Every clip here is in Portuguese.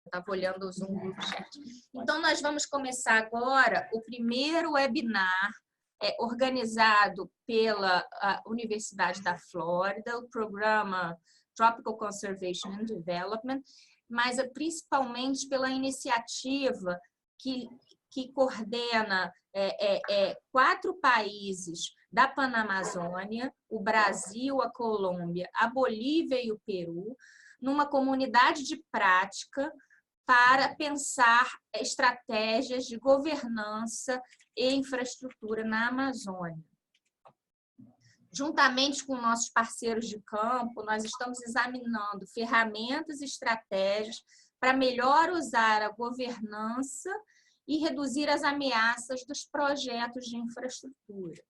estava olhando o Zoom Group Chat. Então, nós vamos começar agora o primeiro webinar organizado pela Universidade da Flórida, o programa Tropical Conservation and Development, mas principalmente pela iniciativa que coordena 4 países da Panamazônia, o Brasil, a Colômbia, a Bolívia e o Peru, numa comunidade de prática para pensar estratégias de governança e infraestrutura na Amazônia. Juntamente com nossos parceiros de campo, nós estamos examinando ferramentas e estratégias para melhor usar a governança e reduzir as ameaças dos projetos de infraestrutura.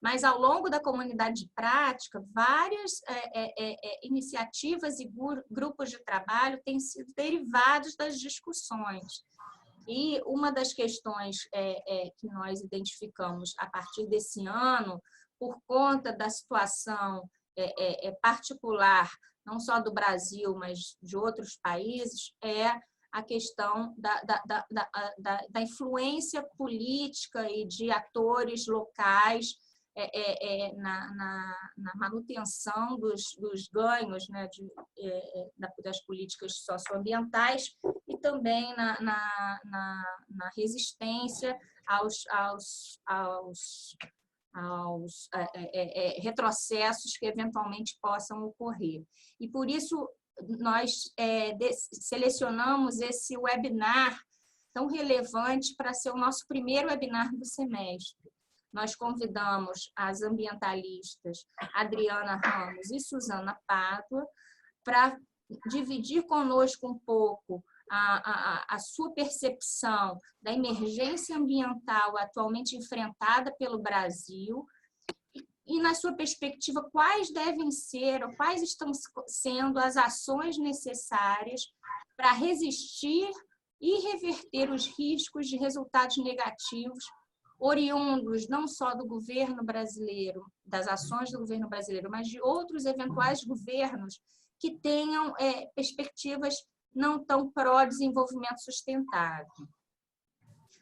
Mas, ao longo da comunidade de prática, várias iniciativas e grupos de trabalho têm sido derivados das discussões. E uma das questões que nós identificamos a partir desse ano, por conta da situação particular, não só do Brasil, mas de outros países, é a questão da influência política e de atores locais na manutenção dos ganhos, né, das políticas socioambientais e também na resistência aos retrocessos que eventualmente possam ocorrer. E por isso nós selecionamos esse webinar tão relevante para ser o nosso primeiro webinar do semestre. Nós convidamos as ambientalistas Adriana Ramos e Suzana Pádua para dividir conosco um pouco a sua percepção da emergência ambiental atualmente enfrentada pelo Brasil e, na sua perspectiva, quais devem ser ou quais estão sendo as ações necessárias para resistir e reverter os riscos de resultados negativos oriundos não só do governo brasileiro, das ações do governo brasileiro, mas de outros eventuais governos que tenham perspectivas não tão pró-desenvolvimento sustentável.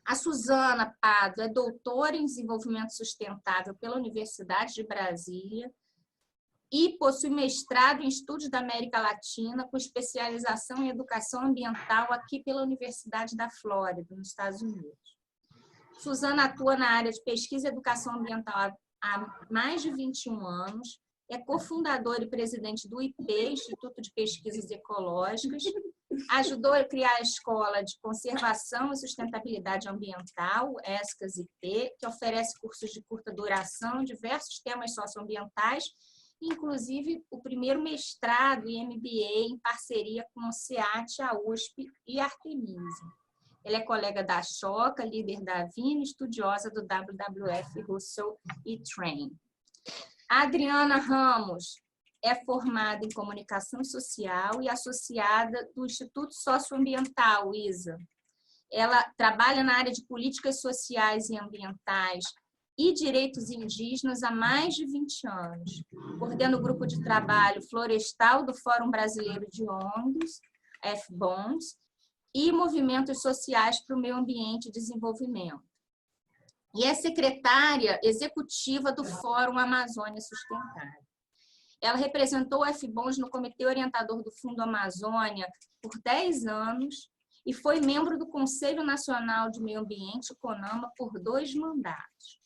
A Suzana Pádua é doutora em desenvolvimento sustentável pela Universidade de Brasília e possui mestrado em estudos da América Latina com especialização em educação ambiental aqui pela Universidade da Flórida, nos Estados Unidos. Suzana atua na área de pesquisa e educação ambiental há mais de 21 anos, é cofundadora e presidente do IP, Instituto de Pesquisas Ecológicas, ajudou a criar a Escola de Conservação e Sustentabilidade Ambiental, ESCAS-IP, que oferece cursos de curta duração em diversos temas socioambientais, inclusive o primeiro mestrado e MBA em parceria com o SEAT, a USP e a Artemisa. Ela é colega da Choca, líder da Vina, estudiosa do WWF Russell e Train. A Adriana Ramos é formada em comunicação social e associada do Instituto Socioambiental, ISA. Ela trabalha na área de políticas sociais e ambientais e direitos indígenas há mais de 20 anos. Coordena o grupo de trabalho florestal do Fórum Brasileiro de ONGs, FBONGs, e movimentos sociais para o meio ambiente e desenvolvimento. E é secretária executiva do Fórum Amazônia Sustentável. Ela representou o FBONGs no Comitê Orientador do Fundo Amazônia por 10 anos e foi membro do Conselho Nacional de Meio Ambiente, CONAMA, por 2 mandatos.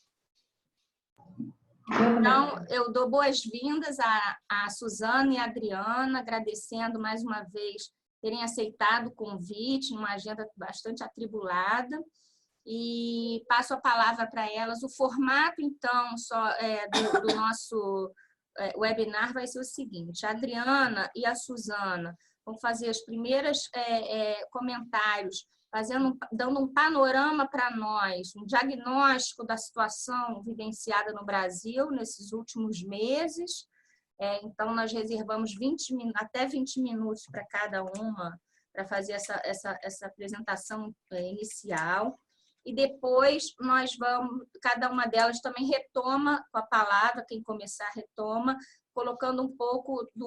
Então, eu dou boas-vindas a Suzana e a Adriana, agradecendo mais uma vez terem aceitado o convite, numa agenda bastante atribulada, e passo a palavra para elas. O formato, então, do nosso webinar vai ser o seguinte: a Adriana e a Suzana vão fazer os primeiros comentários, dando um panorama para nós, um diagnóstico da situação vivenciada no Brasil nesses últimos meses. Então, nós reservamos até 20 minutos para cada uma, para fazer essa apresentação inicial. E depois, cada uma delas também retoma com a palavra, quem começar retoma, colocando um pouco de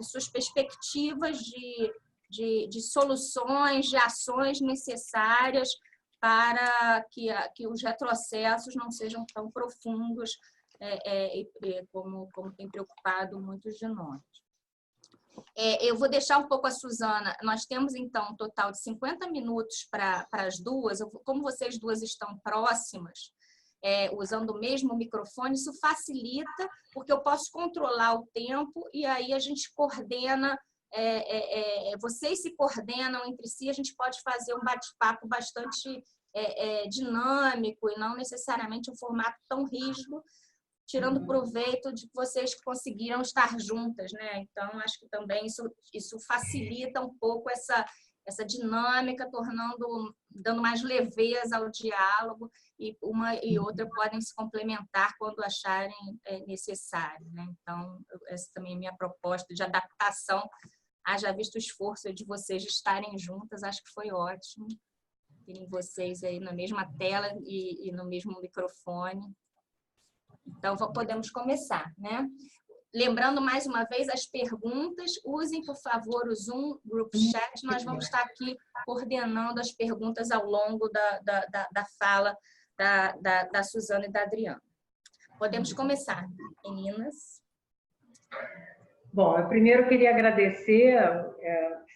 suas perspectivas de de soluções, de ações necessárias para que os retrocessos não sejam tão profundos como tem preocupado muitos de nós. Eu vou deixar um pouco a Suzana. Nós temos, então, um total de 50 minutos para as duas. Como vocês duas estão próximas, usando o mesmo microfone, isso facilita, porque eu posso controlar o tempo e aí a gente coordena, vocês se coordenam entre si, a gente pode fazer um bate-papo bastante dinâmico e não necessariamente um formato tão rígido, tirando proveito de que vocês conseguiram estar juntas, né? Então, acho que também isso facilita um pouco essa dinâmica, dando mais leveza ao diálogo, e uma e outra podem se complementar quando acharem necessário, né? Então, essa também é a minha proposta de adaptação. Haja visto o esforço de vocês de estarem juntas, acho que foi ótimo terem vocês aí na mesma tela e no mesmo microfone. Então, podemos começar, né? Lembrando mais uma vez as perguntas, usem, por favor, o Zoom Group Chat. Nós vamos estar aqui coordenando as perguntas ao longo da fala da Suzana e da Adriana. Podemos começar, meninas. Bom, eu primeiro queria agradecer,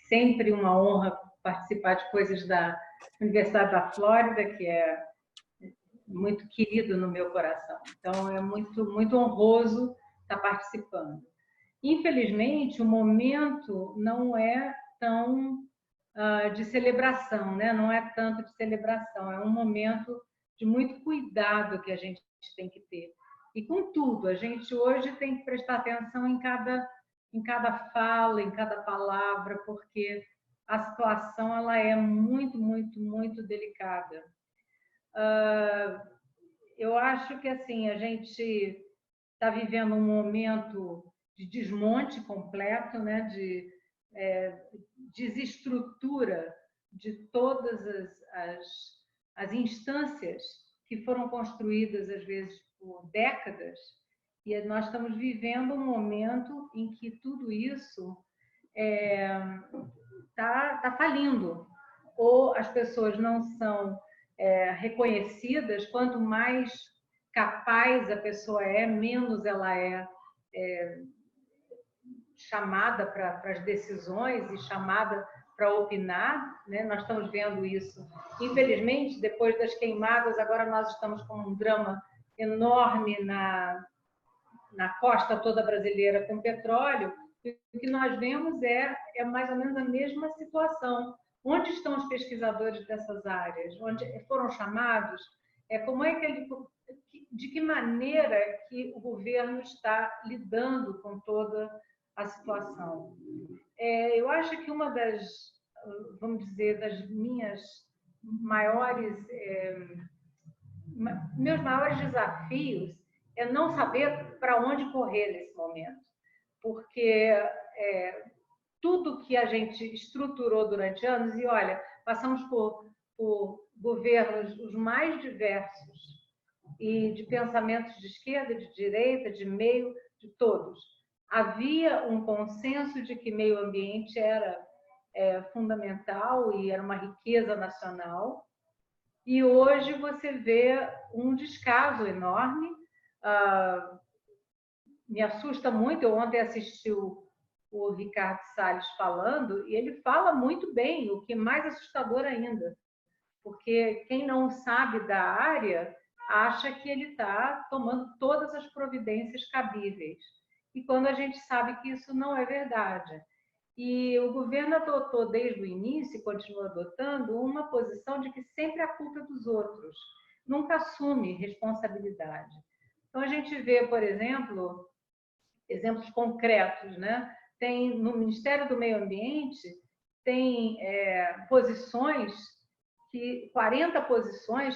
sempre uma honra participar de coisas da Universidade da Flórida, que é muito querido no meu coração. Então, é muito honroso estar participando. Infelizmente, o momento não é tão de celebração, né? Não é tanto de celebração, é um momento de muito cuidado que a gente tem que ter. E, contudo, a gente hoje tem que prestar atenção em cada fala, em cada palavra, porque a situação ela é muito delicada. Eu acho que assim a gente está vivendo um momento de desmonte completo, né? De desestrutura de todas as instâncias que foram construídas, às vezes, por décadas, e nós estamos vivendo um momento em que tudo isso tá falindo, ou as pessoas não são reconhecidas. Quanto mais capaz a pessoa menos ela é chamada para as decisões e chamada para opinar, né? Nós estamos vendo isso. Infelizmente, depois das queimadas, agora nós estamos com um drama enorme na costa toda brasileira com petróleo, e o que nós vemos é mais ou menos a mesma situação. Onde estão os pesquisadores dessas áreas? Onde foram chamados? Como é de que maneira que o governo está lidando com toda a situação? Eu acho que uma das, vamos dizer, das meus maiores desafios é não saber para onde correr nesse momento, porque tudo que a gente estruturou durante anos, e olha, passamos por governos os mais diversos e de pensamentos de esquerda, de direita, de meio, de todos. Havia um consenso de que meio ambiente era fundamental e era uma riqueza nacional, e hoje você vê um descaso enorme. Me assusta muito. Eu ontem assisti o Ricardo Salles falando, e ele fala muito bem, o que é mais assustador ainda, porque quem não sabe da área acha que ele está tomando todas as providências cabíveis, e quando a gente sabe que isso não é verdade. E o governo adotou desde o início, e continua adotando, uma posição de que sempre a culpa é dos outros, nunca assume responsabilidade. Então a gente vê, por exemplo, exemplos concretos, né? Tem no Ministério do Meio Ambiente, tem posições, 40 posições,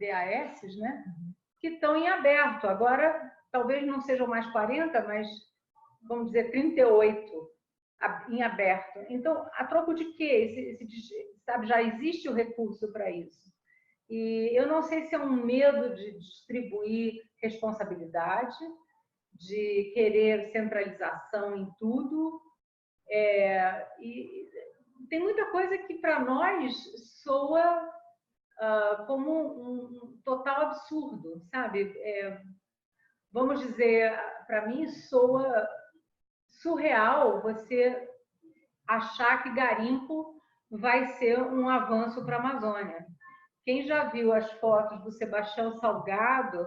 DAS, né? Que estão em aberto. Agora, talvez não sejam mais 40, mas, vamos dizer, 38 em aberto. Então, a troco de quê? Sabe, já existe o recurso para isso. E eu não sei se é um medo de distribuir responsabilidade, de querer centralização em tudo, e tem muita coisa que para nós soa como um total absurdo, sabe? Vamos dizer, para mim soa surreal você achar que garimpo vai ser um avanço para a Amazônia. Quem já viu as fotos do Sebastião Salgado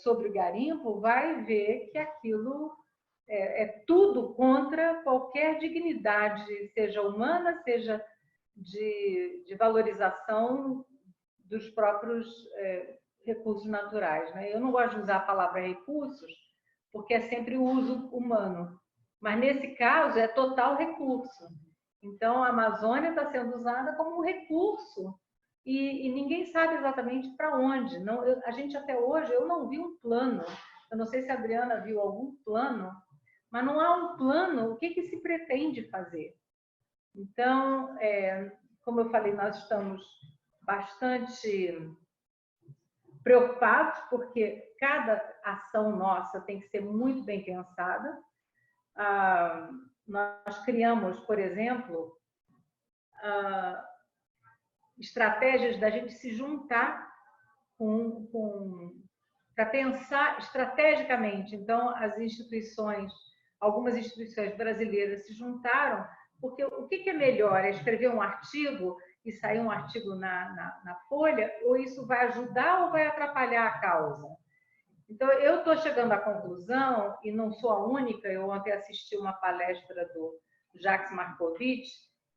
sobre o garimpo vai ver que aquilo é tudo contra qualquer dignidade, seja humana, seja de valorização dos próprios recursos naturais, né? Eu não gosto de usar a palavra recursos, porque é sempre o uso humano, mas nesse caso é total recurso. Então, a Amazônia está sendo usada como um recurso e ninguém sabe exatamente para onde. Não, a gente até hoje, eu não vi um plano, eu não sei se a Adriana viu algum plano, mas não há um plano, o que se pretende fazer. Então, como eu falei, nós estamos bastante preocupados, porque cada ação nossa tem que ser muito bem pensada. Nós criamos, por exemplo, estratégias da gente se juntar para pensar estrategicamente. Então, algumas instituições brasileiras se juntaram, porque o que é melhor? É escrever um artigo e sair um artigo na Folha, ou isso vai ajudar ou vai atrapalhar a causa? Então, eu estou chegando à conclusão, e não sou a única, eu ontem assisti uma palestra do Jacques Markovitch,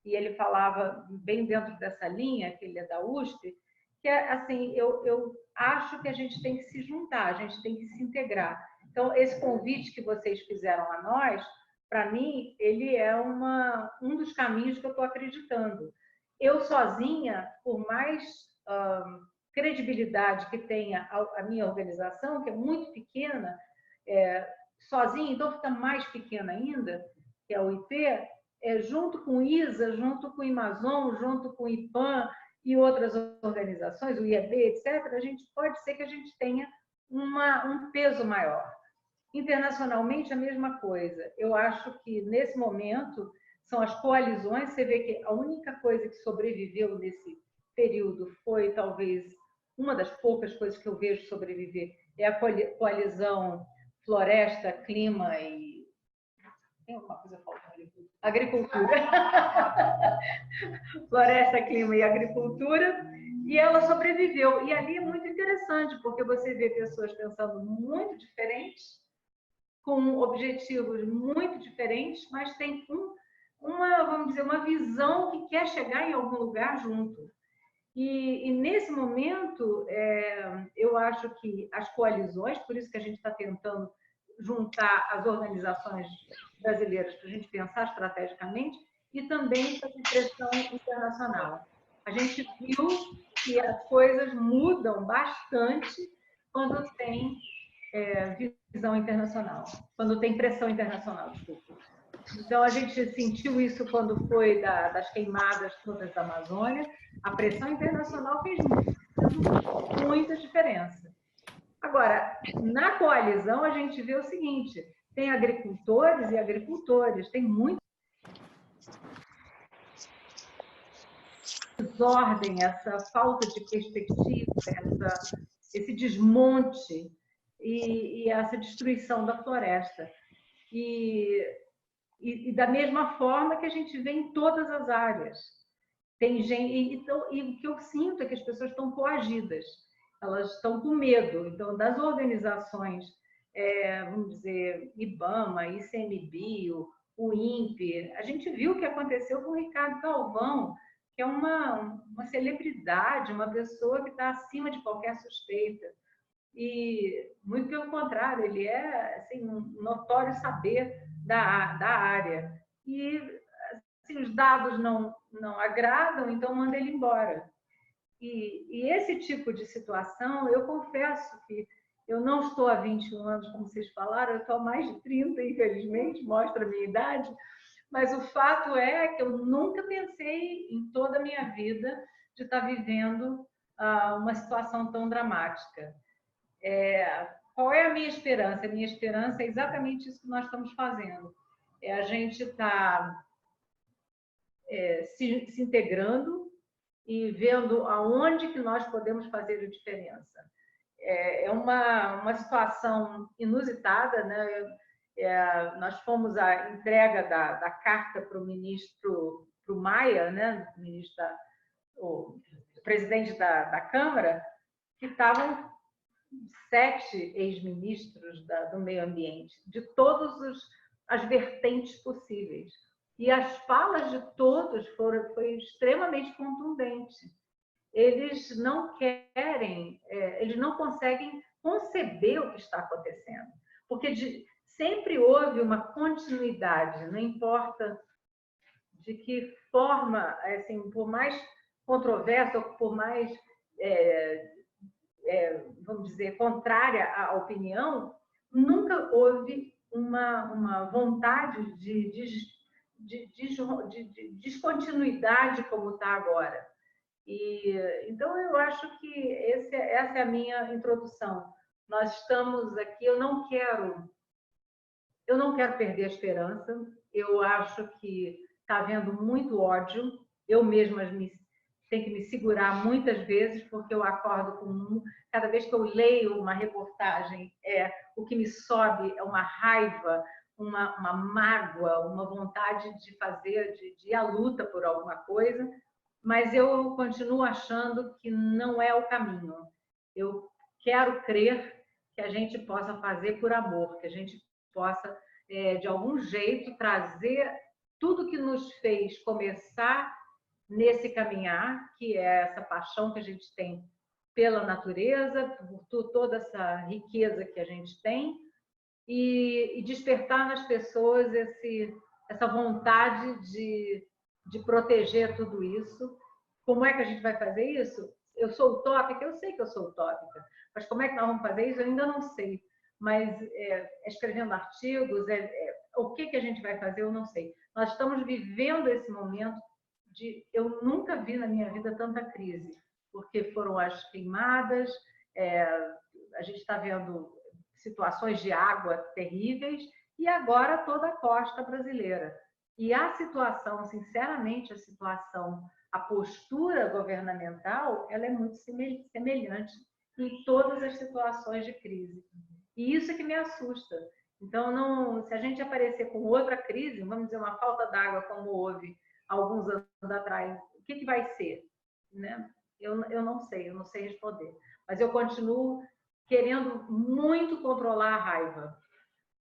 e ele falava bem dentro dessa linha, que ele é da USP, que assim, eu acho que a gente tem que se juntar, a gente tem que se integrar. Então, esse convite que vocês fizeram a nós, para mim, ele é um dos caminhos que eu estou acreditando. Eu sozinha, por mais credibilidade que tenha a minha organização, que é muito pequena, sozinha, então fica mais pequena ainda, que é o IP, junto com o ISA, junto com o Amazon, junto com o IPAM e outras organizações, o IEB, etc., pode ser que a gente tenha um peso maior. Internacionalmente, a mesma coisa. Eu acho que, nesse momento, são as coalizões. Você vê que a única coisa que sobreviveu nesse período foi, talvez, uma das poucas coisas que eu vejo sobreviver, é a coalizão Floresta, Clima e... Tem alguma coisa faltando? Agricultura. Floresta, Clima e Agricultura. E ela sobreviveu. E ali é muito interessante, porque você vê pessoas pensando muito diferentes, com objetivos muito diferentes, mas tem vamos dizer, uma visão que quer chegar em algum lugar junto. E nesse momento, eu acho que as coalizões, por isso que a gente está tentando juntar as organizações brasileiras para a gente pensar estrategicamente, e também essa pressão internacional. A gente viu que as coisas mudam bastante quando tem visão internacional, quando tem pressão internacional, desculpa. Então, a gente sentiu isso quando foi das queimadas todas da Amazônia. A pressão internacional fez muita diferença. Agora, na coalizão, a gente vê o seguinte, tem agricultores e agricultores, tem muita desordem, essa falta de perspectiva, esse desmonte e essa destruição da floresta. E da mesma forma que a gente vê em todas as áreas. Tem gente, e o que eu sinto é que as pessoas estão coagidas, elas estão com medo. Então, das organizações, vamos dizer, IBAMA, ICMBio, o INPE, a gente viu o que aconteceu com o Ricardo Galvão, que é uma celebridade, uma pessoa que está acima de qualquer suspeita. E, muito pelo contrário, ele é assim, um notório saber da área. E assim, os dados não agradam, então manda ele embora. E esse tipo de situação, eu confesso que eu não estou há 21 anos, como vocês falaram, eu estou há mais de 30, infelizmente, mostra a minha idade, mas o fato é que eu nunca pensei em toda a minha vida de estar vivendo uma situação tão dramática. Qual é a minha esperança? A minha esperança é exatamente isso que nós estamos fazendo. A gente está se integrando e vendo aonde que nós podemos fazer a diferença. É uma situação inusitada, né? Nós fomos à entrega da carta para o ministro, para o Maia, né? O presidente da Câmara, que estavam 7 ex-ministros do meio ambiente, de todas as vertentes possíveis. E as falas de todos foi extremamente contundente. Eles não querem, eles não conseguem conceber o que está acontecendo, porque sempre houve uma continuidade, não importa de que forma, assim, por mais controversa ou por mais, vamos dizer, contrária à opinião, nunca houve uma vontade de descontinuidade como está agora. Então, eu acho que essa é a minha introdução. Nós estamos aqui, eu não quero perder a esperança, eu acho que está havendo muito ódio, eu mesma tenho que me segurar muitas vezes, porque eu acordo cada vez que eu leio uma reportagem, o que me sobe é uma raiva, uma mágoa, uma vontade de de ir à luta por alguma coisa, mas eu continuo achando que não é o caminho. Eu quero crer que a gente possa fazer por amor, que a gente possa, de algum jeito, trazer tudo que nos fez começar nesse caminhar, que é essa paixão que a gente tem pela natureza, por toda essa riqueza que a gente tem, e despertar nas pessoas essa vontade de proteger tudo isso. Como é que a gente vai fazer isso? Eu sou utópica? Eu sei que eu sou utópica, mas como é que nós vamos fazer isso? Eu ainda não sei. Mas escrevendo artigos, o que a gente vai fazer, eu não sei. Nós estamos vivendo esse momento eu nunca vi na minha vida tanta crise, porque foram as queimadas, a gente está vendo situações de água terríveis, e agora toda a costa brasileira. E a situação, sinceramente, a postura governamental, ela é muito semelhante em todas as situações de crise. E isso é que me assusta. Então, se a gente aparecer com outra crise, vamos dizer, uma falta d'água como houve alguns anos atrás, o que vai ser? Né? Eu não sei responder. Mas eu continuo querendo muito controlar a raiva,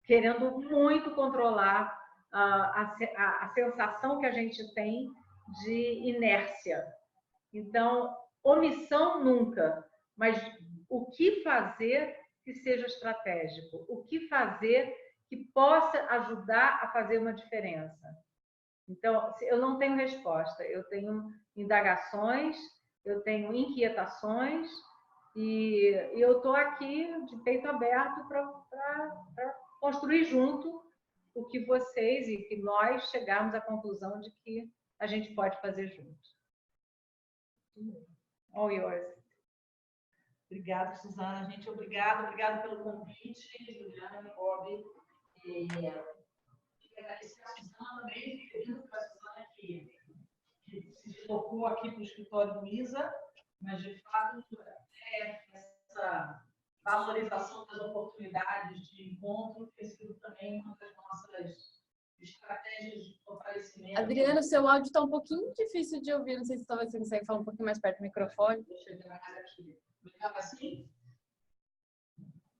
querendo muito controlar a sensação que a gente tem de inércia. Então, omissão nunca, mas o que fazer que seja estratégico? O que fazer que possa ajudar a fazer uma diferença? Então, eu não tenho resposta, eu tenho indagações, eu tenho inquietações, e eu estou aqui de peito aberto para construir junto o que vocês e que nós chegarmos à conclusão de que a gente pode fazer junto. All yours. Obrigada, Suzana. Gente, obrigada pelo convite, Juliana e Bob. Agradecer a Suzana também, pedindo para a Suzana que se deslocou aqui para o escritório do ISA, mas, de fato, essa valorização das oportunidades de encontro tem sido também uma das nossas estratégias de fortalecimento. Adriana, seu áudio está um pouquinho difícil de ouvir, não sei se talvez você consegue falar um pouquinho mais perto do microfone. Deixa eu ver mais aqui. Melhor assim?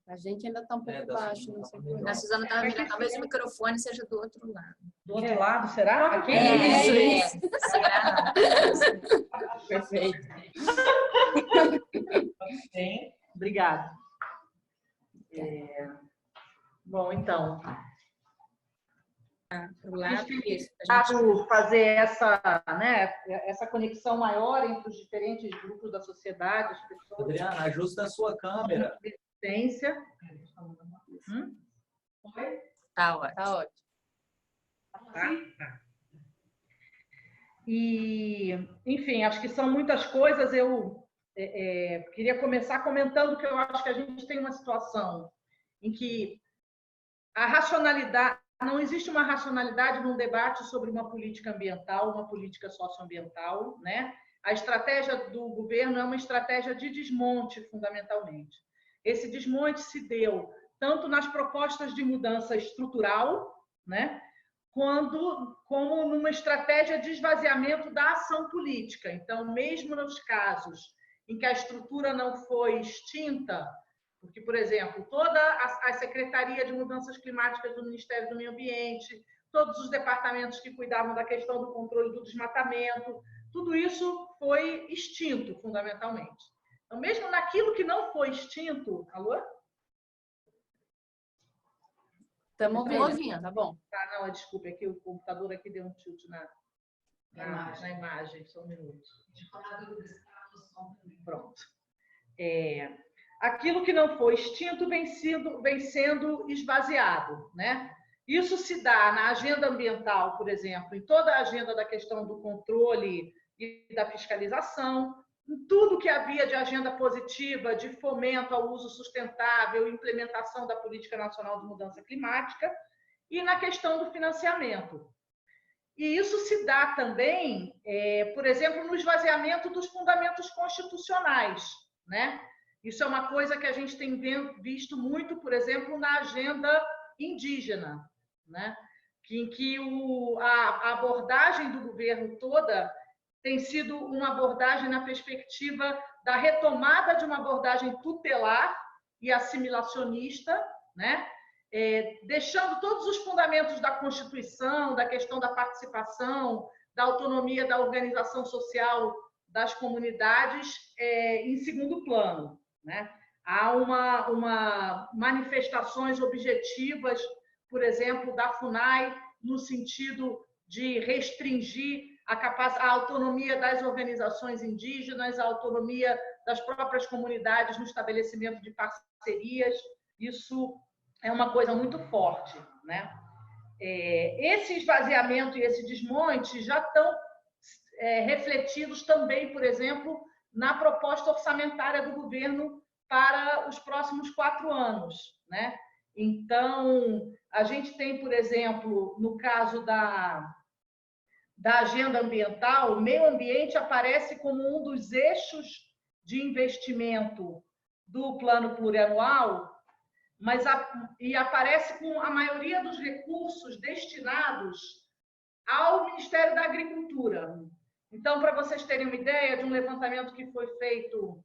A gente ainda está um pouco baixo. Não sei A Suzana estava mirando, talvez o microfone seja do outro lado. Do outro lado, será? Aqui? Isso. Perfeito. Bem, obrigada. Bom, então, Lado, fazer essa conexão maior entre os diferentes grupos da sociedade, as pessoas. Adriana, ajusta a sua câmera. Resistência. Oi? tá ótimo. Tá ótimo. Tá. E, enfim, acho que são muitas coisas. Eu queria começar comentando que eu acho que a gente tem uma situação em que a racionalidade, não existe uma racionalidade num debate sobre uma política ambiental, uma política socioambiental, né? A estratégia do governo é uma estratégia de desmonte, fundamentalmente. Esse desmonte se deu tanto nas propostas de mudança estrutural, né? Como numa estratégia de esvaziamento da ação política. Então, mesmo nos casos em que a estrutura não foi extinta, porque, por exemplo, toda a Secretaria de Mudanças Climáticas do Ministério do Meio Ambiente, todos os departamentos que cuidavam da questão do controle do desmatamento, tudo isso foi extinto, fundamentalmente. Então, mesmo naquilo que não foi extinto... Alô? Estamos ouvindo, tá bom. Ah, não, desculpa, é que o computador aqui deu um tilt na imagem, só um minuto. Pronto. Aquilo que não foi extinto vem sendo esvaziado, né? Isso se dá na agenda ambiental, por exemplo, em toda a agenda da questão do controle e da fiscalização, em tudo que havia de agenda positiva, de fomento ao uso sustentável, implementação da Política Nacional de Mudança Climática, e na questão do financiamento. E isso se dá também, por exemplo, no esvaziamento dos fundamentos constitucionais, né? Isso é uma coisa que a gente tem visto muito, por exemplo, na agenda indígena, né? Em que a abordagem do governo toda tem sido uma abordagem na perspectiva da retomada de uma abordagem tutelar e assimilacionista, né? Deixando todos os fundamentos da Constituição, da questão da participação, da autonomia da organização social das comunidades em segundo plano, né? Há manifestações objetivas, por exemplo, da FUNAI, no sentido de restringir a autonomia das organizações indígenas, a autonomia das próprias comunidades no estabelecimento de parcerias. Isso é uma coisa muito forte, né? Esse esvaziamento e esse desmonte já estão refletidos também, por exemplo, na proposta orçamentária do governo para os próximos 4 anos, né? Então, a gente tem, por exemplo, no caso da agenda ambiental, o meio ambiente aparece como um dos eixos de investimento do plano plurianual, e aparece com a maioria dos recursos destinados ao Ministério da Agricultura. Então, para vocês terem uma ideia de um levantamento que foi feito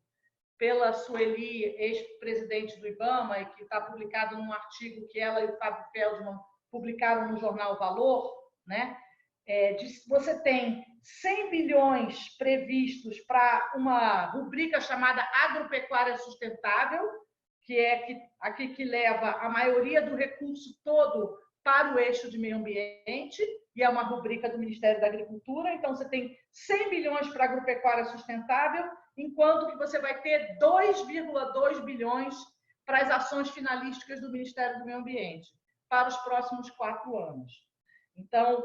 pela Sueli, ex-presidente do IBAMA, e que está publicado num artigo que ela e o Fábio Feldman publicaram no jornal Valor, né? Você tem 100 bilhões previstos para uma rubrica chamada Agropecuária Sustentável, que é aqui que leva a maioria do recurso todo para o eixo de meio ambiente, e é uma rubrica do Ministério da Agricultura. Então, você tem 100 bilhões para agropecuária sustentável, enquanto que você vai ter 2,2 bilhões para as ações finalísticas do Ministério do Meio Ambiente, para os próximos 4 anos. Então,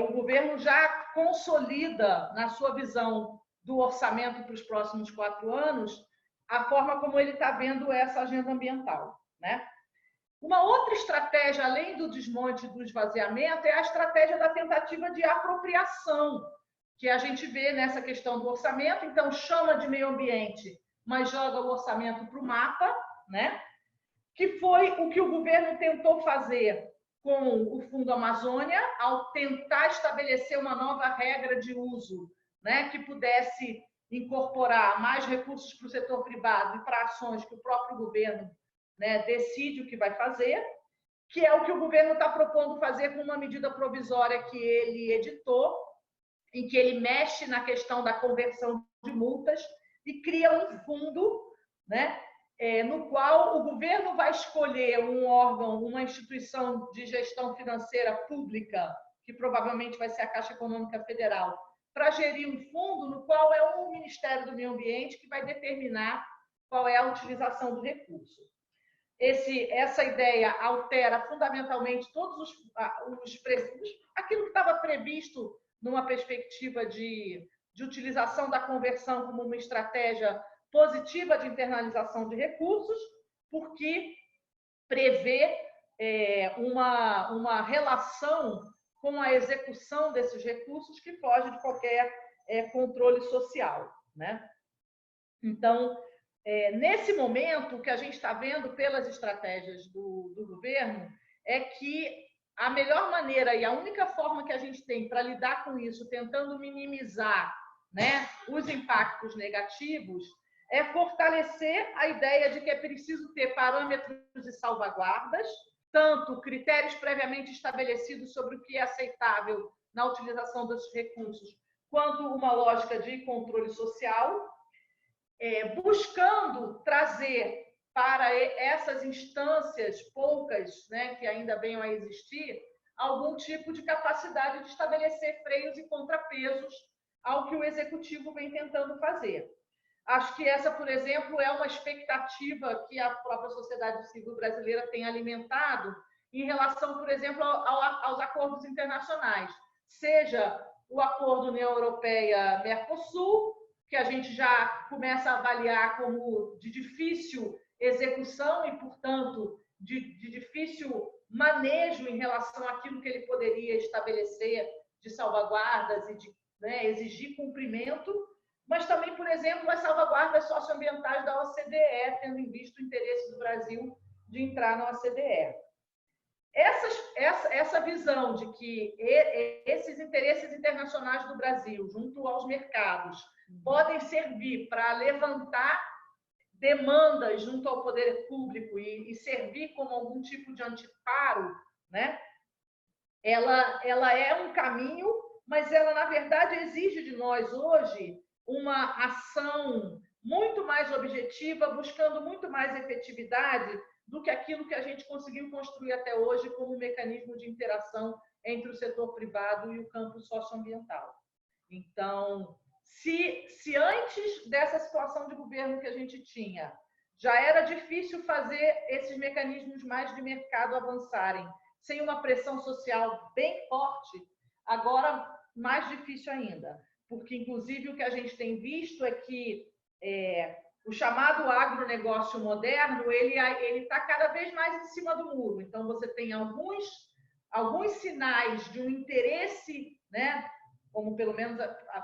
o governo já consolida, na sua visão do orçamento para os próximos 4 anos, a forma como ele está vendo essa agenda ambiental, né? Uma outra estratégia, além do desmonte e do esvaziamento, é a estratégia da tentativa de apropriação, que a gente vê nessa questão do orçamento. Então, chama de meio ambiente, mas joga o orçamento para o mapa, né? Que foi o que o governo tentou fazer com o Fundo Amazônia, ao tentar estabelecer uma nova regra de uso, né? Que pudesse incorporar mais recursos para o setor privado e para ações que o próprio governo, né, decide o que vai fazer, que é o que o governo está propondo fazer com uma medida provisória que ele editou, em que ele mexe na questão da conversão de multas e cria um fundo, né, no qual o governo vai escolher um órgão, uma instituição de gestão financeira pública, que provavelmente vai ser a Caixa Econômica Federal, para gerir um fundo no qual é o Ministério do Meio Ambiente que vai determinar qual é a utilização do recurso. Essa ideia altera fundamentalmente todos aquilo que estava previsto numa perspectiva de utilização da conversão como uma estratégia positiva de internalização de recursos, porque prevê uma relação com a execução desses recursos que foge de qualquer controle social, né? Então, nesse momento, o que a gente está vendo pelas estratégias do governo é que a melhor maneira e a única forma que a gente tem para lidar com isso, tentando minimizar, né, os impactos negativos, é fortalecer a ideia de que é preciso ter parâmetros e salvaguardas, tanto critérios previamente estabelecidos sobre o que é aceitável na utilização desses recursos, quanto uma lógica de controle social, buscando trazer para essas instâncias, poucas, né, que ainda venham a existir, algum tipo de capacidade de estabelecer freios e contrapesos ao que o executivo vem tentando fazer. Acho que essa, por exemplo, é uma expectativa que a própria sociedade civil brasileira tem alimentado em relação, por exemplo, aos acordos internacionais, seja o acordo União Europeia-Mercosul, que a gente já começa a avaliar como de difícil execução e, portanto, de difícil manejo em relação àquilo que ele poderia estabelecer de salvaguardas e de, né, exigir cumprimento, mas também, por exemplo, as salvaguardas socioambientais da OCDE, tendo em vista o interesse do Brasil de entrar na OCDE. Essa visão de que esses interesses internacionais do Brasil, junto aos mercados, podem servir para levantar demandas junto ao poder público e servir como algum tipo de anteparo, né? Ela é um caminho, mas ela, na verdade, exige de nós hoje uma ação muito mais objetiva, buscando muito mais efetividade do que aquilo que a gente conseguiu construir até hoje como mecanismo de interação entre o setor privado e o campo socioambiental. Então, se antes dessa situação de governo que a gente tinha, já era difícil fazer esses mecanismos mais de mercado avançarem, sem uma pressão social bem forte, agora mais difícil ainda. Porque, inclusive, o que a gente tem visto é que o chamado agronegócio moderno, ele está cada vez mais em cima do muro. Então, você tem alguns sinais de um interesse, né, como pelo menos,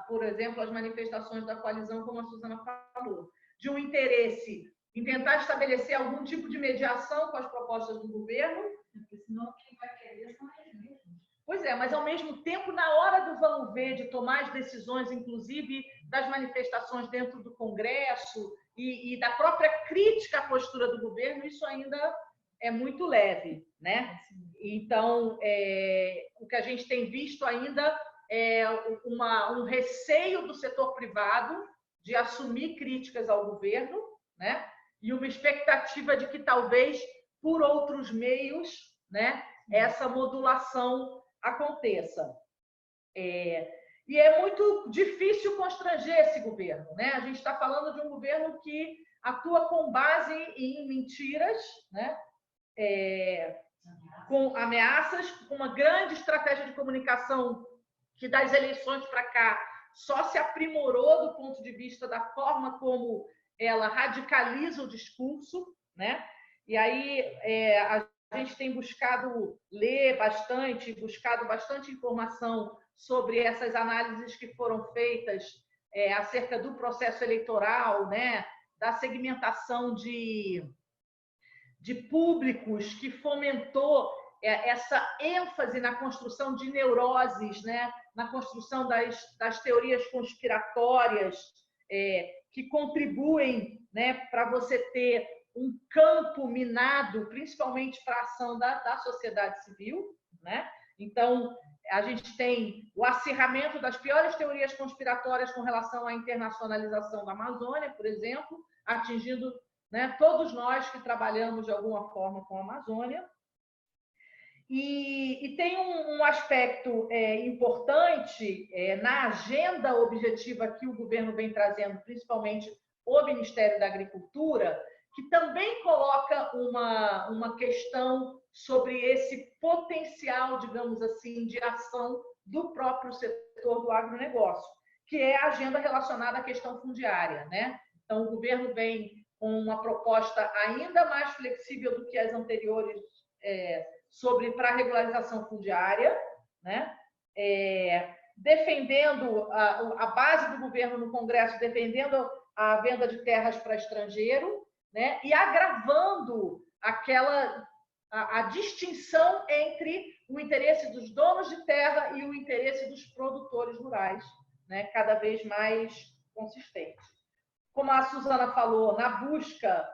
por exemplo, as manifestações da coalizão, como a Suzana falou, de um interesse em tentar estabelecer algum tipo de mediação com as propostas do governo. Porque senão quem vai querer são eles mesmos. Pois é, mas ao mesmo tempo, na hora do vamos ver, de tomar as decisões, inclusive das manifestações dentro do Congresso e da própria crítica à postura do governo, isso ainda é muito leve, né? Então, o que a gente tem visto ainda é um receio do setor privado de assumir críticas ao governo, né? E uma expectativa de que talvez por outros meios, né, essa modulação aconteça. E é muito difícil constranger esse governo, né? A gente está falando de um governo que atua com base em mentiras, né? Com ameaças, com uma grande estratégia de comunicação que das eleições para cá só se aprimorou do ponto de vista da forma como ela radicaliza o discurso, né? E aí a gente tem buscado ler bastante, buscado bastante informação sobre essas análises que foram feitas acerca do processo eleitoral, né? Da segmentação de públicos que fomentou essa ênfase na construção de neuroses, né? Na construção das teorias conspiratórias, que contribuem, né, para você ter um campo minado, principalmente para a ação da sociedade civil, né? Então, a gente tem o acirramento das piores teorias conspiratórias com relação à internacionalização da Amazônia, por exemplo, atingindo, né, todos nós que trabalhamos de alguma forma com a Amazônia. E tem um aspecto importante na agenda objetiva que o governo vem trazendo, principalmente o Ministério da Agricultura, que também coloca uma questão sobre esse potencial, digamos assim, de ação do próprio setor do agronegócio, que é a agenda relacionada à questão fundiária, né? Então, o governo vem com uma proposta ainda mais flexível do que as anteriores para a regularização fundiária, né? Defendendo a base do governo no Congresso, defendendo a venda de terras para estrangeiro, né? E agravando a distinção entre o interesse dos donos de terra e o interesse dos produtores rurais, né? Cada vez mais consistente. Como a Suzana falou, na busca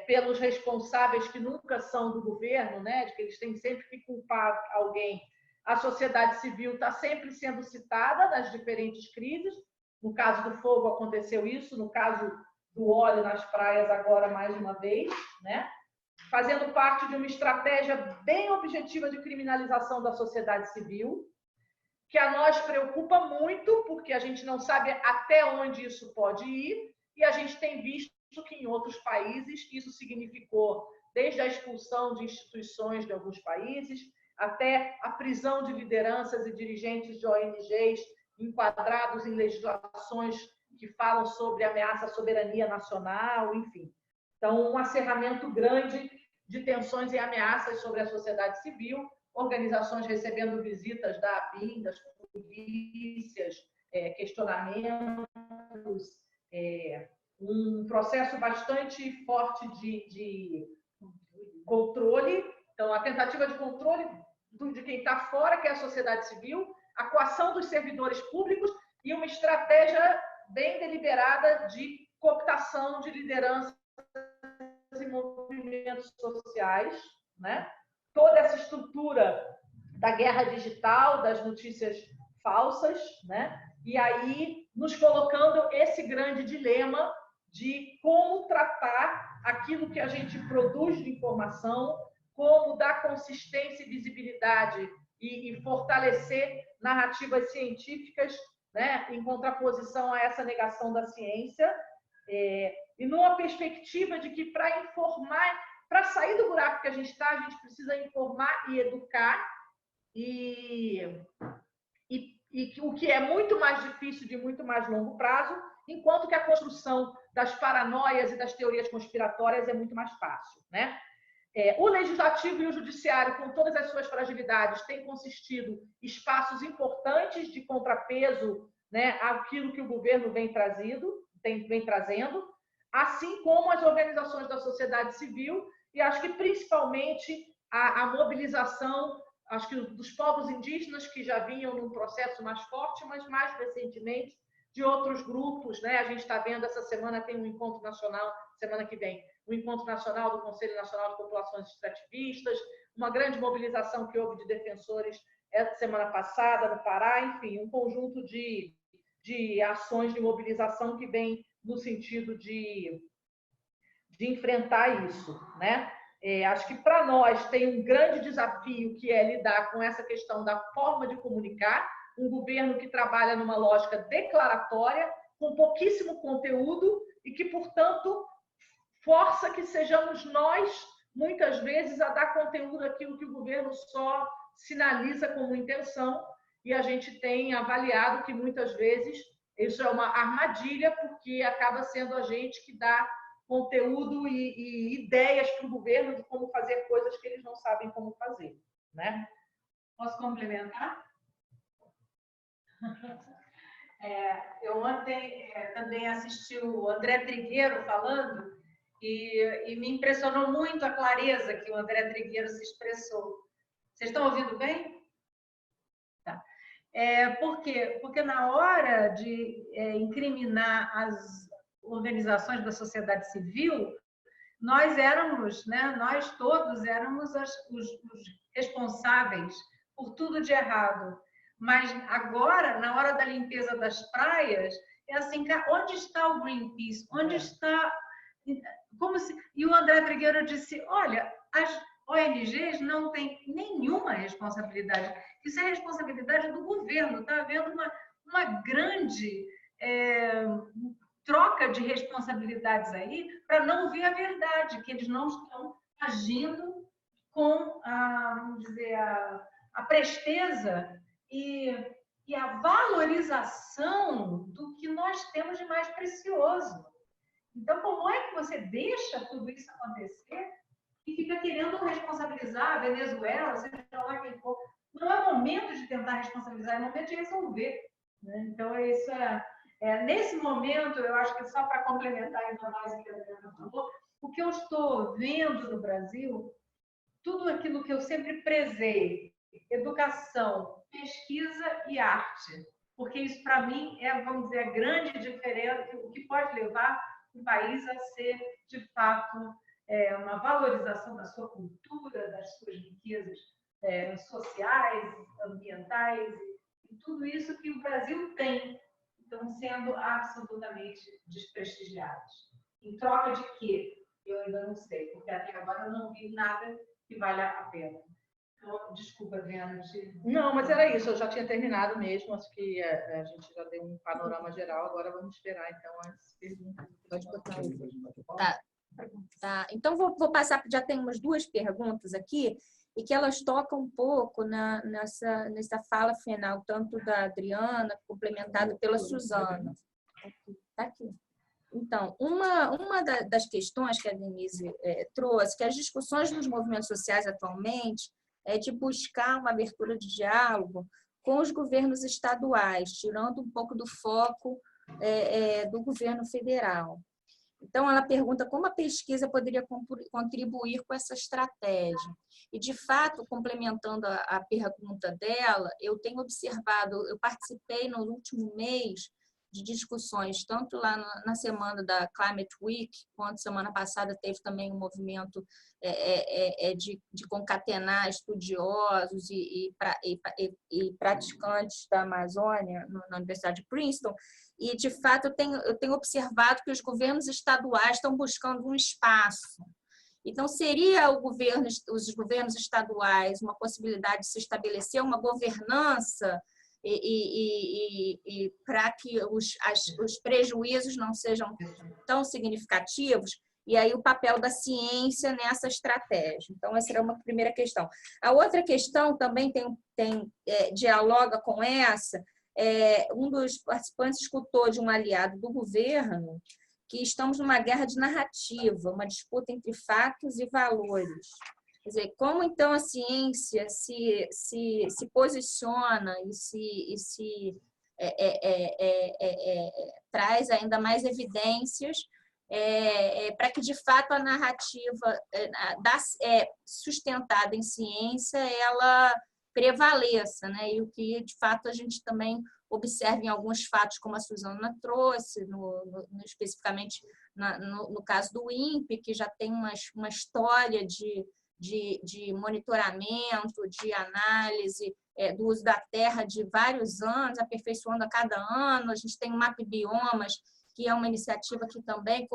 pelos responsáveis que nunca são do governo, né? De que eles têm sempre que culpar alguém, a sociedade civil está sempre sendo citada nas diferentes crises. No caso do fogo aconteceu isso, no caso do óleo nas praias agora mais uma vez, né? Fazendo parte de uma estratégia bem objetiva de criminalização da sociedade civil, que a nós preocupa muito, porque a gente não sabe até onde isso pode ir, e a gente tem visto que em outros países isso significou desde a expulsão de instituições de alguns países, até a prisão de lideranças e dirigentes de ONGs enquadrados em legislações que falam sobre ameaça à soberania nacional, enfim. Então, um acerramento grande de tensões e ameaças sobre a sociedade civil, organizações recebendo visitas da ABIN, das polícias, questionamentos, um processo bastante forte de controle. Então, a tentativa de controle de quem está fora, que é a sociedade civil, a coação dos servidores públicos e uma estratégia bem deliberada de cooptação de lideranças e movimentos sociais, né? Toda essa estrutura da guerra digital, das notícias falsas, né? E aí nos colocando esse grande dilema de como tratar aquilo que a gente produz de informação, como dar consistência e visibilidade e fortalecer narrativas científicas, né, em contraposição a essa negação da ciência, e numa perspectiva de que para informar, para sair do buraco que a gente está, a gente precisa informar e educar, e o que é muito mais difícil, de muito mais longo prazo, enquanto que a construção das paranoias e das teorias conspiratórias é muito mais fácil, né? O legislativo e o judiciário, com todas as suas fragilidades, têm consistido espaços importantes de contrapeso, né, àquilo que o governo vem trazendo, assim como as organizações da sociedade civil, e acho que principalmente a mobilização, acho que dos povos indígenas, que já vinham num processo mais forte, mas mais recentemente de outros grupos, né? A gente está vendo, essa semana tem um encontro nacional, semana que vem, o Encontro Nacional do Conselho Nacional de Populações Extrativistas, uma grande mobilização que houve de defensores essa semana passada no Pará, enfim, um conjunto de ações de mobilização que vem no sentido de enfrentar isso, né? Acho que para nós tem um grande desafio, que é lidar com essa questão da forma de comunicar, um governo que trabalha numa lógica declaratória, com pouquíssimo conteúdo e que, portanto, força que sejamos nós, muitas vezes, a dar conteúdo àquilo que o governo só sinaliza como intenção, e a gente tem avaliado que, muitas vezes, isso é uma armadilha, porque acaba sendo a gente que dá conteúdo e ideias para o governo de como fazer coisas que eles não sabem como fazer, né? Posso complementar? Eu ontem também assisti o André Trigueiro falando e me impressionou muito a clareza que o André Trigueiro se expressou. Vocês estão ouvindo bem? Tá. Por quê? Porque na hora de incriminar as organizações da sociedade civil, nós éramos, né, nós todos éramos os responsáveis por tudo de errado. Mas agora, na hora da limpeza das praias, é assim, onde está o Greenpeace? Onde está... E o André Trigueiro disse, olha, as ONGs não têm nenhuma responsabilidade. Isso é responsabilidade do governo. Está havendo uma grande troca de responsabilidades aí para não ver a verdade, que eles não estão agindo com vamos dizer, a presteza e a valorização do que nós temos de mais precioso. Então, como é que você deixa tudo isso acontecer e fica querendo responsabilizar a Venezuela, seja lá quem for. Não é momento de tentar responsabilizar, é momento de resolver. Né? Então, isso nesse momento, eu acho que só para complementar ainda mais o que a Adriana falou, o que eu estou vendo no Brasil, tudo aquilo que eu sempre prezei, educação, pesquisa e arte, porque isso, para mim, vamos dizer, a grande diferença, o que pode levar o país a ser, de fato, uma valorização da sua cultura, das suas riquezas sociais, ambientais, e tudo isso que o Brasil tem, estão sendo absolutamente desprestigiados. Em troca de quê? Eu ainda não sei, porque até agora eu não vi nada que valha a pena. Então, desculpa, Adriana. Não, mas era isso, eu já tinha terminado mesmo, acho que a gente já deu um panorama geral, agora vamos esperar então as perguntas. Pode botar aí. Tá. Então, vou passar, já tem umas 2 perguntas aqui, e que elas tocam um pouco nessa fala final, tanto da Adriana, complementada pela Suzana. Tá aqui. Então, uma das questões que a Denise trouxe, que as discussões nos movimentos sociais atualmente é de buscar uma abertura de diálogo com os governos estaduais, tirando um pouco do foco do governo federal. Então, ela pergunta como a pesquisa poderia contribuir com essa estratégia. E, de fato, complementando a pergunta dela, eu tenho observado, eu participei no último mês de discussões, tanto lá na semana da Climate Week, quanto semana passada teve também um movimento de concatenar estudiosos e praticantes da Amazônia na Universidade de Princeton. E, de fato, eu tenho observado que os governos estaduais estão buscando um espaço. Então, seria os governos estaduais uma possibilidade de se estabelecer uma governança e para que os prejuízos não sejam tão significativos, e aí o papel da ciência nessa estratégia. Então, essa era uma primeira questão. A outra questão também dialoga com essa. Um dos participantes escutou de um aliado do governo que estamos numa guerra de narrativa, uma disputa entre fatos e valores. Quer dizer, como então a ciência se posiciona e se traz ainda mais evidências para que, de fato, a narrativa sustentada em ciência ela prevaleça, né? E o que, de fato, a gente também observa em alguns fatos, como a Suzana trouxe, especificamente no caso do INPE, que já tem uma história de monitoramento, de análise do uso da terra de vários anos, aperfeiçoando a cada ano. A gente tem o MAP Biomas, que é uma iniciativa que também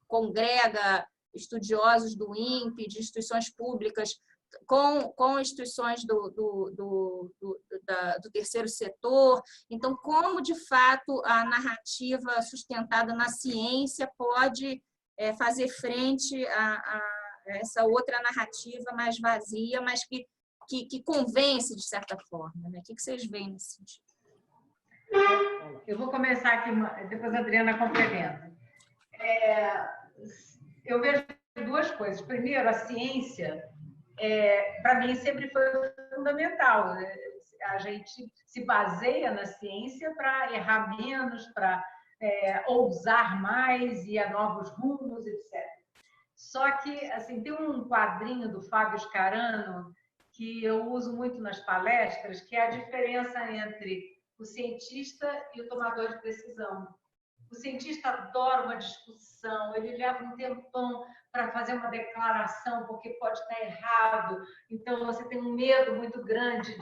congrega estudiosos do INPE, de instituições públicas, com instituições do terceiro setor. Então, como, de fato, a narrativa sustentada na ciência pode fazer frente a essa outra narrativa mais vazia, mas que convence, de certa forma, né? O que vocês veem nesse sentido? Eu vou começar aqui, depois a Adriana complementa. Eu vejo 2 coisas. Primeiro, a ciência, para mim, sempre foi fundamental. A gente se baseia na ciência para errar menos, para ousar mais, ir a novos rumos, etc. Só que, assim, tem um quadrinho do Fábio Scarano que eu uso muito nas palestras, que é a diferença entre o cientista e o tomador de decisão. O cientista adora uma discussão, ele leva um tempão para fazer uma declaração, porque pode estar errado. Então, você tem um medo muito grande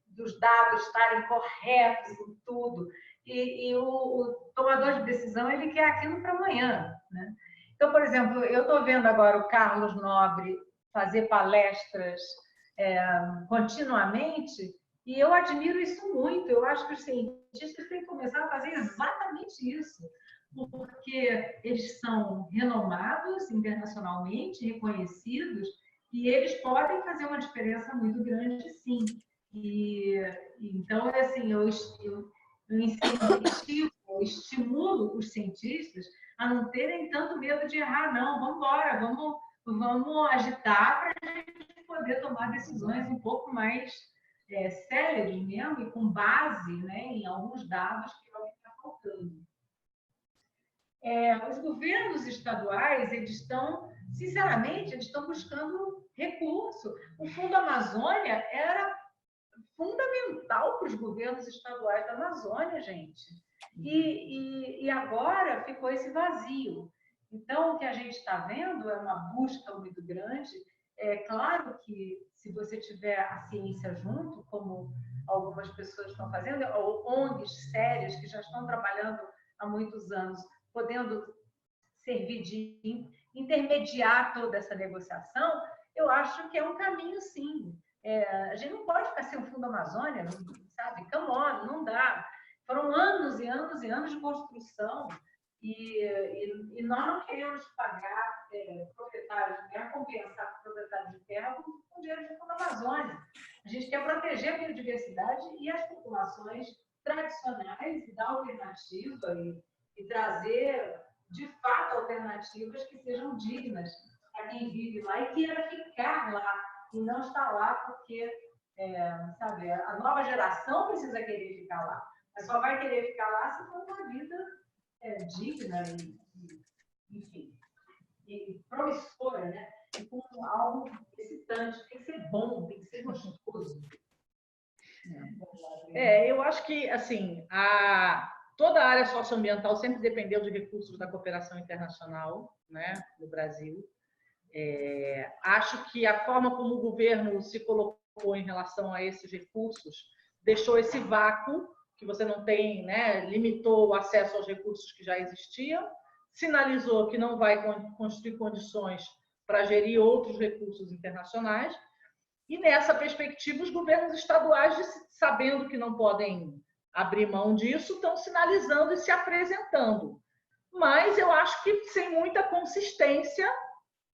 dos dados estarem corretos em tudo. E o tomador de decisão, ele quer aquilo para amanhã, né? Então, por exemplo, eu estou vendo agora o Carlos Nobre fazer palestras continuamente, e eu admiro isso muito. Eu acho que os cientistas têm que começar a fazer exatamente isso, porque eles são renomados internacionalmente, reconhecidos, e eles podem fazer uma diferença muito grande, sim. Então, assim, eu incentivo, eu estimulo os cientistas a não terem tanto medo de errar, não. Vamos embora, vamos agitar para a gente poder tomar decisões um pouco mais sérias mesmo e com base, né, em alguns dados que é o que está faltando. Os governos estaduais, sinceramente, eles estão buscando recurso. O Fundo Amazônia era fundamental para os governos estaduais da Amazônia, gente. E agora ficou esse vazio. Então, o que a gente está vendo é uma busca muito grande. É claro que, se você tiver a ciência junto, como algumas pessoas estão fazendo, ou ONGs sérias que já estão trabalhando há muitos anos, podendo servir de intermediar toda essa negociação, eu acho que é um caminho, sim. A gente não pode ficar sem o Fundo Amazônia, sabe? Come on, não dá. Foram anos e anos e anos de construção e nós não queremos pagar proprietários, compensar proprietários de terra com dinheiro do Fundo Amazônia. A gente quer proteger a biodiversidade e as populações tradicionais e dar alternativa e trazer, de fato, alternativas que sejam dignas para quem vive lá e queira ficar lá e não estar lá porque, sabe, a nova geração precisa querer ficar lá. Mas só vai querer ficar lá se for uma vida digna enfim, e promissora, né? E com algo excitante. Tem que ser bom, tem que ser gostoso. Eu acho que, assim, toda a área socioambiental sempre dependeu de recursos da cooperação internacional, né, no Brasil. Acho que a forma como o governo se colocou em relação a esses recursos deixou esse vácuo, que você não tem, né, limitou o acesso aos recursos que já existiam, sinalizou que não vai construir condições para gerir outros recursos internacionais, e nessa perspectiva os governos estaduais, sabendo que não podem abrir mão disso, estão sinalizando e se apresentando. Mas eu acho que sem muita consistência,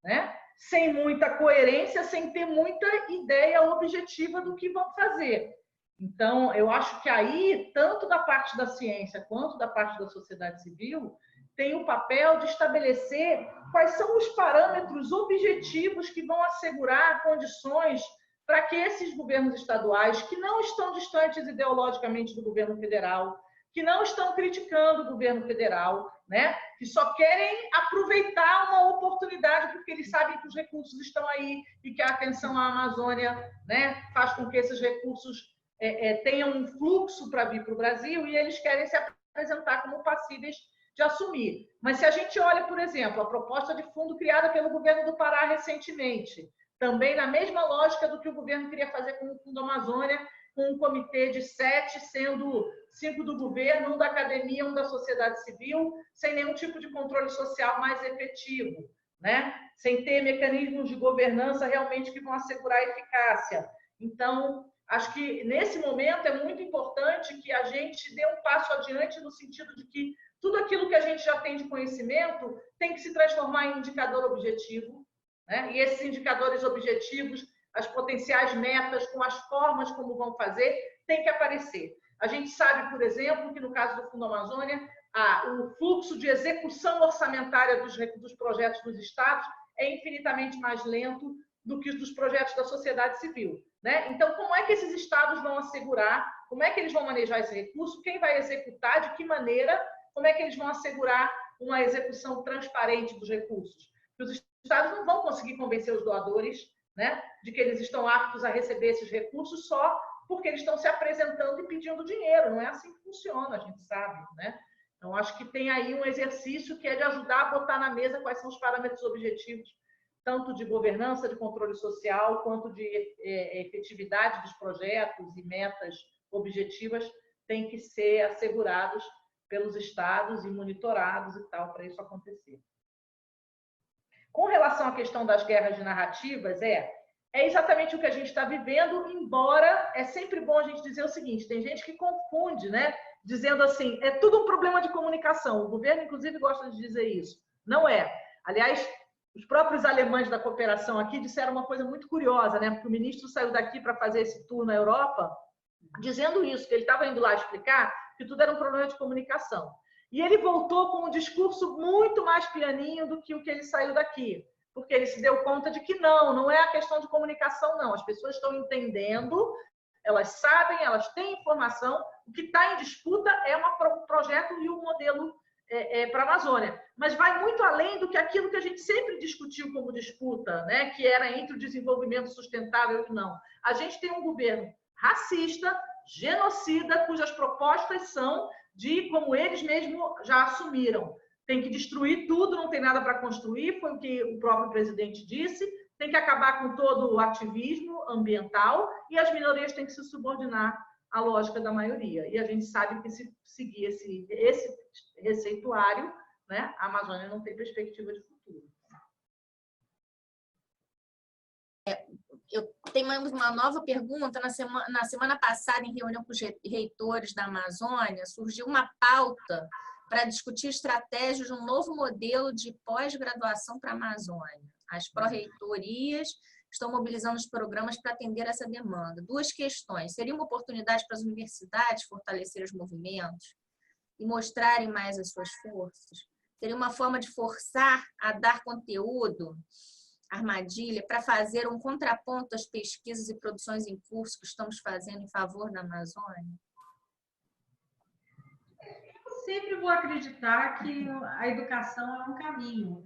né? Sem muita coerência, sem ter muita ideia objetiva do que vão fazer. Então, eu acho que aí, tanto da parte da ciência quanto da parte da sociedade civil, tem o papel de estabelecer quais são os parâmetros objetivos que vão assegurar condições para que esses governos estaduais, que não estão distantes ideologicamente do governo federal, que não estão criticando o governo federal, né? Que só querem aproveitar uma oportunidade porque eles sabem que os recursos estão aí e que a atenção à Amazônia, né, faz com que esses recursos tenham um fluxo para vir para o Brasil e eles querem se apresentar como passíveis de assumir. Mas se a gente olha, por exemplo, a proposta de fundo criada pelo governo do Pará recentemente, também na mesma lógica do que o governo queria fazer com o Fundo Amazônia, com um comitê de 7, sendo 5 do governo, 1 da academia, 1 da sociedade civil, sem nenhum tipo de controle social mais efetivo, né? Sem ter mecanismos de governança realmente que vão assegurar a eficácia. Então, acho que nesse momento é muito importante que a gente dê um passo adiante no sentido de que tudo aquilo que a gente já tem de conhecimento tem que se transformar em indicador objetivo, né? E esses indicadores objetivos, as potenciais metas, com as formas como vão fazer, tem que aparecer. A gente sabe, por exemplo, que no caso do Fundo Amazônia, o fluxo de execução orçamentária dos projetos dos estados é infinitamente mais lento do que os dos projetos da sociedade civil, né? Então, como é que esses estados vão assegurar, como é que eles vão manejar esse recurso, quem vai executar, de que maneira, como é que eles vão assegurar uma execução transparente dos recursos? Porque os estados não vão conseguir convencer os doadores, né, de que eles estão aptos a receber esses recursos só porque eles estão se apresentando e pedindo dinheiro. Não é assim que funciona, a gente sabe, né? Então, acho que tem aí um exercício que é de ajudar a botar na mesa quais são os parâmetros objetivos, tanto de governança, de controle social, quanto de efetividade dos projetos e metas objetivas, tem que ser assegurados pelos estados e monitorados e tal, para isso acontecer. Com relação à questão das guerras de narrativas, é exatamente o que a gente está vivendo, embora é sempre bom a gente dizer o seguinte, tem gente que confunde, né? Dizendo assim, é tudo um problema de comunicação. O governo, inclusive, gosta de dizer isso. Não é. Aliás, os próprios alemães da cooperação aqui disseram uma coisa muito curiosa, né? Porque o ministro saiu daqui para fazer esse tour na Europa, dizendo isso, que ele estava indo lá explicar que tudo era um problema de comunicação. E ele voltou com um discurso muito mais pianinho do que o que ele saiu daqui. Porque ele se deu conta de que não é a questão de comunicação, não. As pessoas estão entendendo, elas sabem, elas têm informação. O que está em disputa é um projeto e um modelo para a Amazônia. Mas vai muito além do que aquilo que a gente sempre discutiu como disputa, né? Que era entre o desenvolvimento sustentável e não. A gente tem um governo racista, genocida, cujas propostas são de, como eles mesmos já assumiram, tem que destruir tudo, não tem nada para construir, foi o que o próprio presidente disse, tem que acabar com todo o ativismo ambiental e as minorias têm que se subordinar à lógica da maioria. E a gente sabe que se seguir esse receituário, né, a Amazônia não tem perspectiva de futuro. Eu tenho uma nova pergunta. Na semana passada, em reunião com os reitores da Amazônia, surgiu uma pauta para discutir estratégias de um novo modelo de pós-graduação para a Amazônia. As pró-reitorias estão mobilizando os programas para atender essa demanda. Duas questões. Seria uma oportunidade para as universidades fortalecer os movimentos e mostrarem mais as suas forças? Seria uma forma de forçar a dar conteúdo, armadilha, para fazer um contraponto às pesquisas e produções em curso que estamos fazendo em favor da Amazônia? Sempre vou acreditar que a educação é um caminho.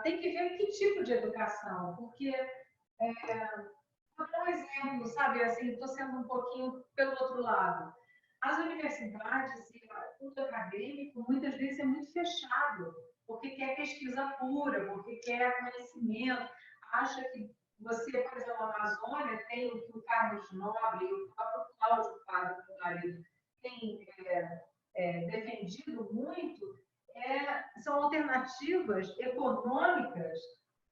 Tem que ver que tipo de educação, porque, vou dar um exemplo, sabe, assim, estou sendo um pouquinho pelo outro lado. As universidades e o mundo acadêmico, muitas vezes, é muito fechado, porque quer pesquisa pura, porque quer conhecimento, acha que você, por exemplo, a Amazônia tem o que o Carlos Nobre e o próprio Cláudio Fábio, meu marido, tem defendido muito, são alternativas econômicas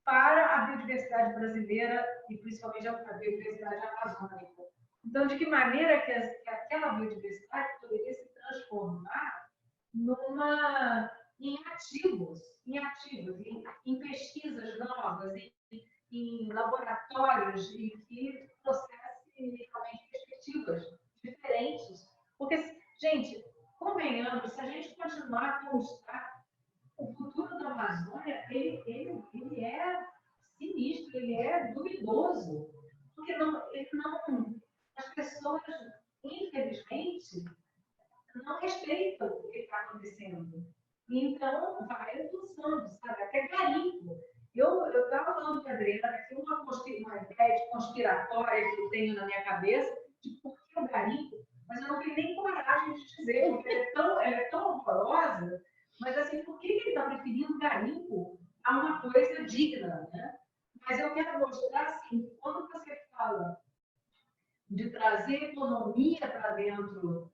para a biodiversidade brasileira e principalmente a biodiversidade amazônica. Então, de que maneira que aquela biodiversidade poderia se transformar em ativos, em pesquisas novas, em laboratórios e que processem realmente perspectivas diferentes. Porque, gente, convenhamos, se a gente continuar como está, o futuro da Amazônia, ele é sinistro, ele é duvidoso. Porque as pessoas, infelizmente, não respeitam o que está acontecendo. Então, vai reduzindo, sabe? Até garimpo. Eu estava falando com a Adriana que uma ideia conspiratória que eu tenho na minha cabeça de por que o garimpo, mas eu não tenho nem coragem de dizer, porque ela é tão horrorosa, mas assim, por que ele está preferindo garimpo a uma coisa digna, né? Mas eu quero mostrar, assim, quando você fala de trazer economia para dentro,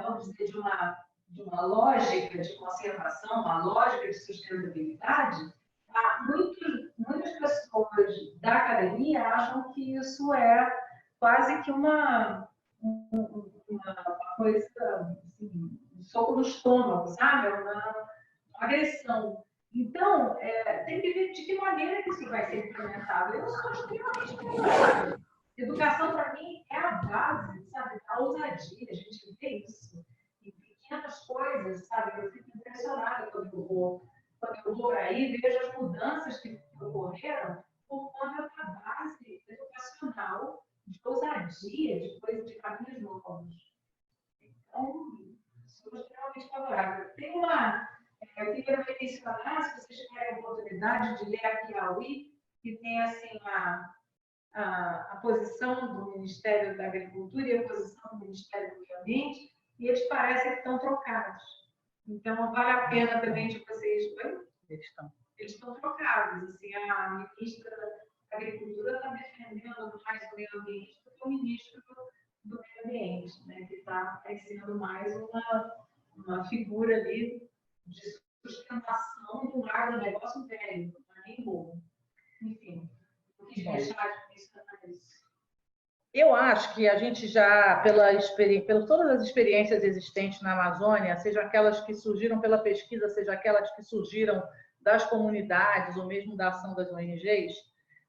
vamos dizer, de uma lógica de conservação, uma lógica de sustentabilidade, muitas pessoas da academia acham que isso é quase que uma coisa, assim, um soco no estômago, sabe? Uma agressão. Então, tem que ver de que maneira que isso vai ser implementado. Eu sou extremamente preocupada. Educação, para mim, é a base, sabe, da ousadia. A gente vê isso em pequenas coisas, sabe? Eu fico impressionada quando eu vou por aí, vejo as mudanças que ocorreram por conta da base educacional, de ousadia, de coisas, de caminhos novos. Então, sou extremamente favorável. Eu queria mencionar, se vocês tiverem a oportunidade de ler a Piauí, que tem assim a posição do Ministério da Agricultura e a posição do Ministério do Meio Ambiente, e eles parecem que estão trocados. Então, vale a pena também de vocês... Eles estão trocados. Assim, a ministra da Agricultura está defendendo mais o meio ambiente do que o ministro do Meio Ambiente, né? Que está parecendo mais uma figura ali de sustentação do agronegócio velho, não é nem novo. Enfim, eu quis deixar de mencionar isso. Eu acho que a gente já, pelas todas as experiências existentes na Amazônia, seja aquelas que surgiram pela pesquisa, seja aquelas que surgiram das comunidades ou mesmo da ação das ONGs,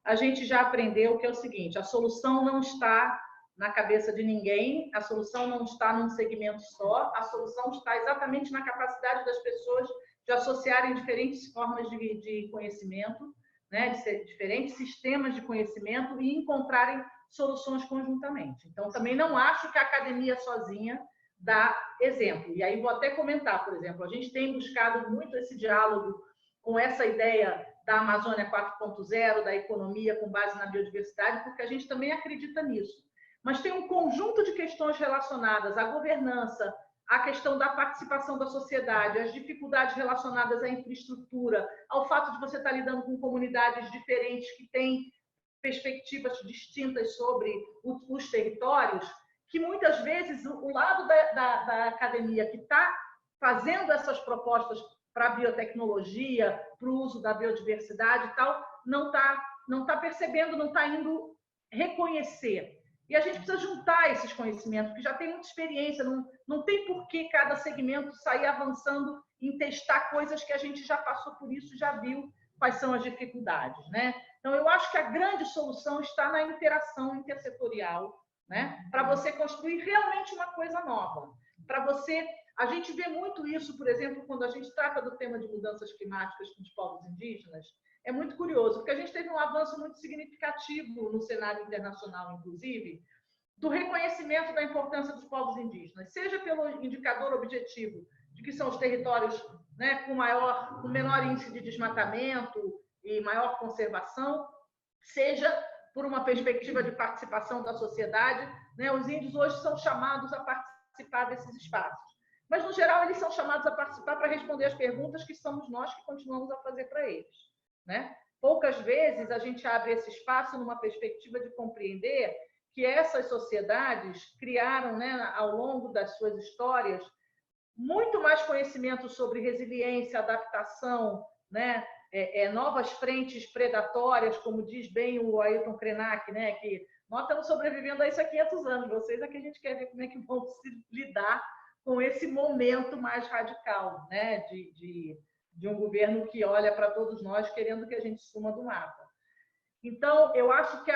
a gente já aprendeu que é o seguinte: a solução não está na cabeça de ninguém, a solução não está num segmento só, a solução está exatamente na capacidade das pessoas de associarem diferentes formas de conhecimento, né, de diferentes sistemas de conhecimento e encontrarem soluções conjuntamente. Então, também não acho que a academia sozinha dá exemplo. E aí vou até comentar, por exemplo, a gente tem buscado muito esse diálogo com essa ideia da Amazônia 4.0, da economia com base na biodiversidade, porque a gente também acredita nisso. Mas tem um conjunto de questões relacionadas à governança, à questão da participação da sociedade, às dificuldades relacionadas à infraestrutura, ao fato de você estar lidando com comunidades diferentes que têm perspectivas distintas sobre os territórios, que muitas vezes o lado da academia que está fazendo essas propostas para a biotecnologia, para o uso da biodiversidade e tal, não tá percebendo, não está indo reconhecer. E a gente precisa juntar esses conhecimentos, porque já tem muita experiência, não tem por que cada segmento sair avançando em testar coisas que a gente já passou por isso, já viu quais são as dificuldades, né? Então, eu acho que a grande solução está na interação intersetorial, né? Para você construir realmente uma coisa nova. Para você... A gente vê muito isso, por exemplo, quando a gente trata do tema de mudanças climáticas com os povos indígenas. É muito curioso, porque a gente teve um avanço muito significativo no cenário internacional, inclusive, do reconhecimento da importância dos povos indígenas, seja pelo indicador objetivo de que são os territórios, né, com menor índice de desmatamento e maior conservação, seja por uma perspectiva de participação da sociedade, né? Os índios hoje são chamados a participar desses espaços. Mas, no geral, eles são chamados a participar para responder as perguntas que somos nós que continuamos a fazer para eles, né? Poucas vezes a gente abre esse espaço numa perspectiva de compreender que essas sociedades criaram, né, ao longo das suas histórias, muito mais conhecimento sobre resiliência, adaptação, né, novas frentes predatórias, como diz bem o Ailton Krenak, né, que nós estamos sobrevivendo a isso há 500 anos, vocês aqui a gente quer ver como é que vão se lidar com esse momento mais radical, né, de um governo que olha para todos nós querendo que a gente suma do mapa. Então, eu acho que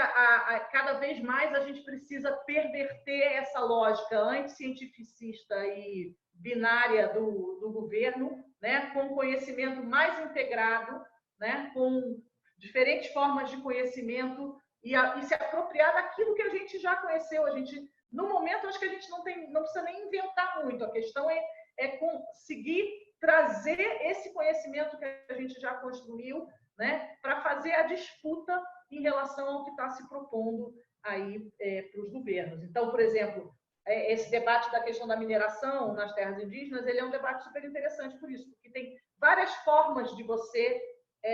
cada vez mais a gente precisa perverter essa lógica anticientificista e binária do governo, né, com conhecimento mais integrado, né, com diferentes formas de conhecimento e se apropriar daquilo que a gente já conheceu. A gente, no momento, acho que a gente não precisa nem inventar muito. A questão é conseguir trazer esse conhecimento que a gente já construiu, né, para fazer a disputa em relação ao que está se propondo aí para os governos. Então, por exemplo, esse debate da questão da mineração nas terras indígenas, ele é um debate super interessante por isso, porque tem várias formas de você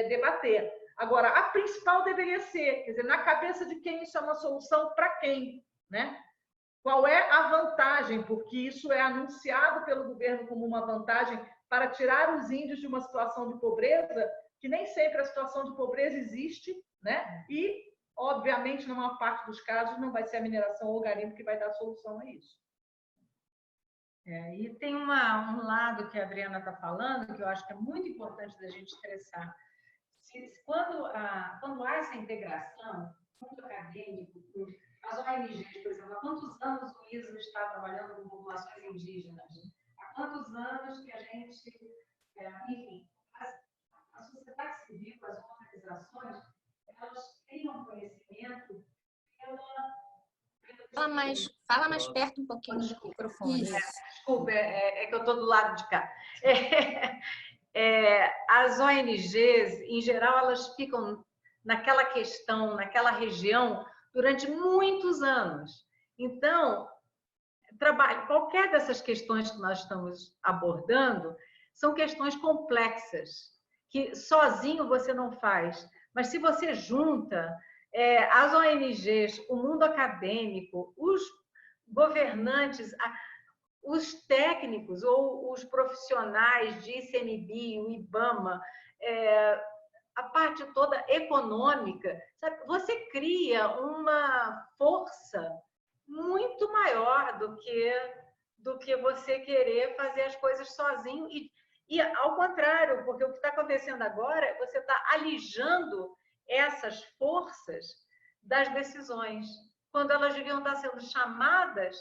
debater. Agora, a principal deveria ser, quer dizer, na cabeça de quem isso é uma solução para quem, né? Qual é a vantagem? Porque isso é anunciado pelo governo como uma vantagem para tirar os índios de uma situação de pobreza, que nem sempre a situação de pobreza existe, né? E, obviamente, na maior parte dos casos, não vai ser a mineração ou o garimpo que vai dar solução a isso. E tem um lado que a Adriana está falando, que eu acho que é muito importante da gente estressar. Quando há essa integração, muito acadêmico, as ONGs, por exemplo, há quantos anos o ISO está trabalhando com populações indígenas? Há quantos anos que a gente... enfim, a sociedade civil, as organizações, elas criam conhecimento Fala mais perto um pouquinho do microfone. Desculpa, é que eu estou do lado de cá. As ONGs, em geral, elas ficam naquela questão, naquela região, durante muitos anos. Então, qualquer dessas questões que nós estamos abordando são questões complexas, que sozinho você não faz. Mas se você junta as ONGs, o mundo acadêmico, os governantes, os técnicos ou os profissionais de ICMBio, o IBAMA, a parte toda econômica, sabe? Você cria uma força muito maior do que você querer fazer as coisas sozinho. E ao contrário, porque o que está acontecendo agora, você está alijando essas forças das decisões. quando elas deviam estar sendo chamadas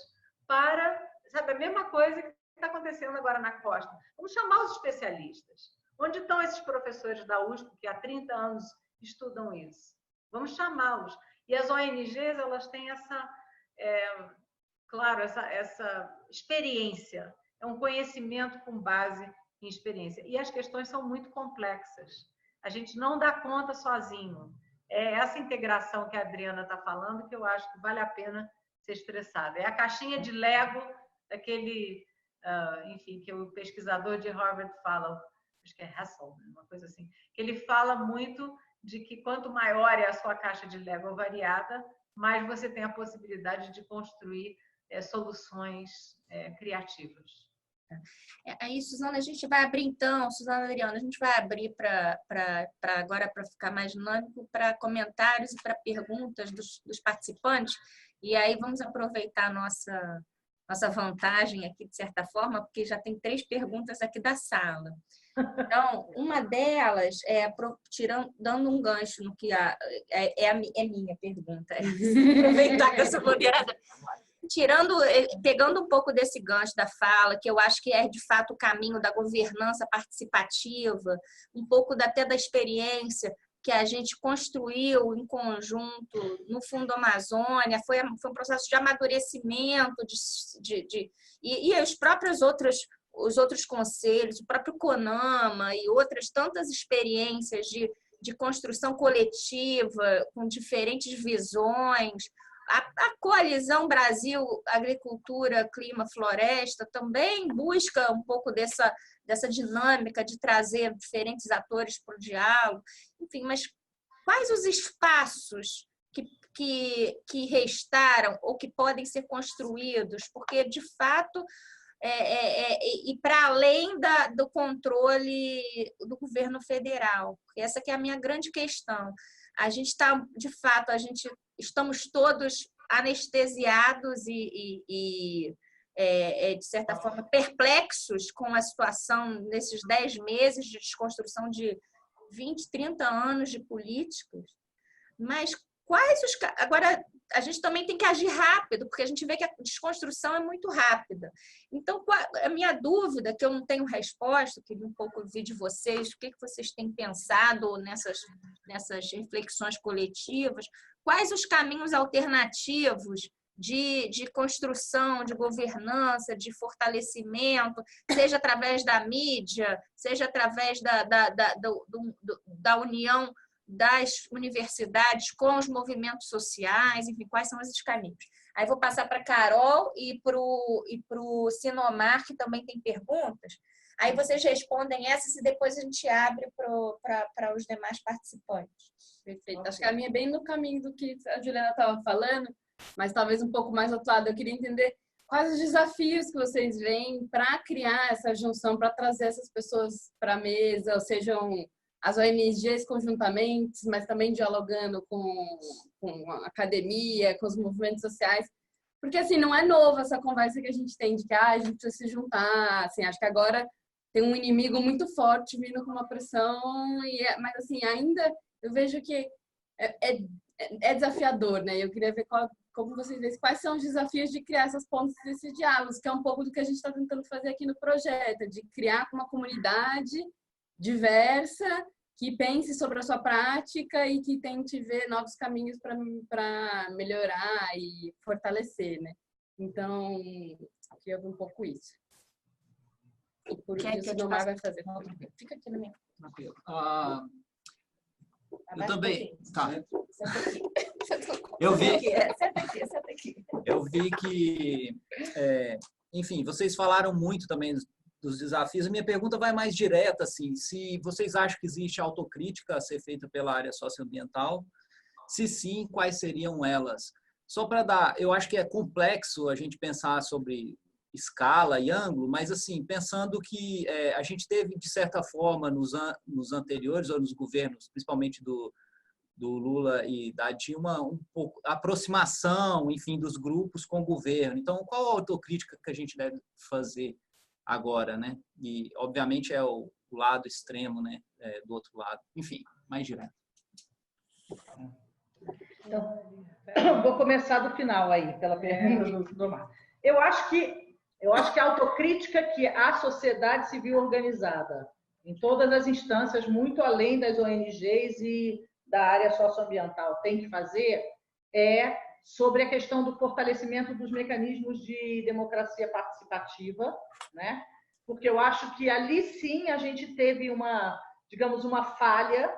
para, sabe, a mesma coisa que está acontecendo agora na Costa. Vamos chamar os especialistas. Onde estão esses professores da USP que há 30 anos estudam isso? Vamos chamá-los. E as ONGs, elas têm essa experiência, é um conhecimento com base em experiência. E as questões são muito complexas. A gente não dá conta sozinho. É essa integração que a Adriana está falando que eu acho que vale a pena ser expressada. É a caixinha de Lego, daquele, enfim, que o pesquisador de Harvard fala, acho que é Hassel, uma coisa assim, que ele fala muito de que quanto maior é a sua caixa de Lego variada, mais você tem a possibilidade de construir soluções criativas. Aí, Suzana, a gente vai abrir então, Suzana, Adriana, a gente vai abrir agora para ficar mais dinâmico, para comentários e para perguntas dos participantes, e aí vamos aproveitar a nossa vantagem aqui, de certa forma, porque já tem 3 perguntas aqui da sala. Então, uma delas dando um gancho no que é minha pergunta, aproveitar que eu sou moderadora. Pegando um pouco desse gancho da fala, que eu acho que é de fato o caminho da governança participativa, um pouco até da experiência que a gente construiu em conjunto no Fundo Amazônia, foi um processo de amadurecimento, e os outros conselhos, o próprio CONAMA e outras tantas experiências de construção coletiva, com diferentes visões. A coalizão Brasil, Agricultura, Clima, Floresta também busca um pouco dessa dinâmica de trazer diferentes atores para o diálogo. Enfim, mas quais os espaços que restaram ou que podem ser construídos? Porque, de fato, e para além do controle do governo federal, porque essa que é a minha grande questão. A gente está, de fato, estamos todos anestesiados e de certa forma, perplexos com a situação nesses 10 meses de desconstrução de 20, 30 anos de políticas. Mas agora, a gente também tem que agir rápido, porque a gente vê que a desconstrução é muito rápida. Então, a minha dúvida, que eu não tenho resposta, queria um pouco ouvir de vocês, o que vocês têm pensado nessas reflexões coletivas, quais os caminhos alternativos de construção, de governança, de fortalecimento, seja através da mídia, seja através da união das universidades com os movimentos sociais, enfim, quais são esses caminhos. Aí vou passar para a Carol e para o Sinomar, que também tem perguntas. Aí vocês respondem essas e depois a gente abre para os demais participantes. Perfeito. Acho que a minha é bem no caminho do que a Juliana estava falando, mas talvez um pouco mais atuada. Eu queria entender quais os desafios que vocês veem para criar essa junção, para trazer essas pessoas para a mesa, ou sejam as ONGs conjuntamente, mas também dialogando com a academia, com os movimentos sociais. Porque, assim, não é novo essa conversa que a gente tem de que a gente precisa se juntar. Assim, acho que agora tem um inimigo muito forte vindo com uma pressão, mas, assim, ainda eu vejo que é desafiador, né? Eu queria ver como vocês veem, quais são os desafios de criar essas pontes desses diálogos, que é um pouco do que a gente está tentando fazer aqui no projeto, de criar uma comunidade diversa, que pense sobre a sua prática e que tente ver novos caminhos para melhorar e fortalecer, né? Então, aqui eu vi um pouco isso. E por que o Sinomar vai fazer? Fica aqui no meio. Tranquilo. Eu também. Tá. Eu vi que, enfim, vocês falaram muito também dos desafios. A minha pergunta vai mais direta, assim, se vocês acham que existe autocrítica a ser feita pela área socioambiental, se sim, quais seriam elas? Só para dar, eu acho que é complexo a gente pensar sobre escala e ângulo, mas assim, pensando que a gente teve, de certa forma, nos anteriores, ou nos governos, principalmente do Lula e da Dilma, um pouco aproximação, enfim, dos grupos com o governo. Então, qual a autocrítica que a gente deve fazer agora, né? E, obviamente, é o lado extremo, né? Do outro lado. Enfim, mais direto. Então, Vou começar do final aí, pela pergunta do Mar. Eu acho que a autocrítica que a sociedade civil organizada, em todas as instâncias, muito além das ONGs e da área socioambiental, tem que fazer é sobre a questão do fortalecimento dos mecanismos de democracia participativa, né? Porque eu acho que ali sim a gente teve digamos, uma falha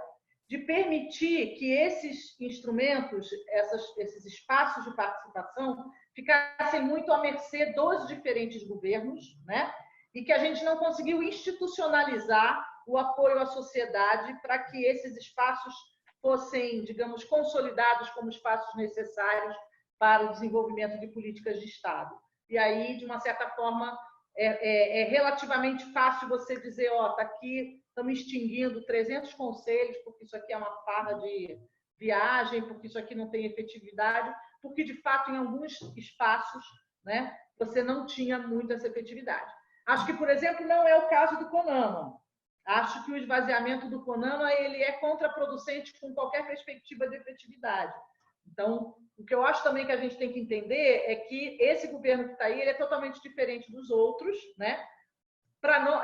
de permitir que esses instrumentos, esses espaços de participação ficassem muito à mercê dos diferentes governos, né? E que a gente não conseguiu institucionalizar o apoio à sociedade para que esses espaços fossem, digamos, consolidados como espaços necessários para o desenvolvimento de políticas de Estado. E aí, de uma certa forma, é relativamente fácil você dizer, ó, tá aqui, estamos extinguindo 300 conselhos, porque isso aqui é uma farra de viagem, porque isso aqui não tem efetividade, porque, de fato, em alguns espaços, né, você não tinha muito essa efetividade. Acho que, por exemplo, não é o caso do CONAMA. Acho que o esvaziamento do CONAMA ele é contraproducente com qualquer perspectiva de efetividade. Então, o que eu acho também que a gente tem que entender é que esse governo que está aí ele é totalmente diferente dos outros, né?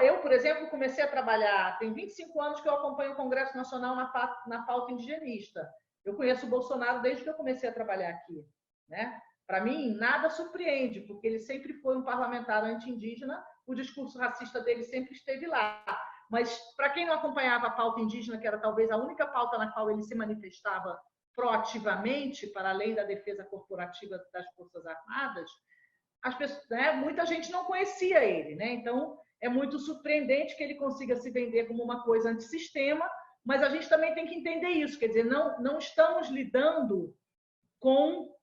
Eu, por exemplo, comecei a trabalhar, tem 25 anos que eu acompanho o Congresso Nacional na pauta indigenista. Eu conheço o Bolsonaro desde que eu comecei a trabalhar aqui, né? Para mim, nada surpreende, porque ele sempre foi um parlamentar anti-indígena, o discurso racista dele sempre esteve lá. Mas, para quem não acompanhava a pauta indígena, que era talvez a única pauta na qual ele se manifestava proativamente, para além da defesa corporativa das Forças Armadas, as pessoas, né, muita gente não conhecia ele, né? Então, é muito surpreendente que ele consiga se vender como uma coisa antissistema, mas a gente também tem que entender isso, quer dizer, não estamos lidando com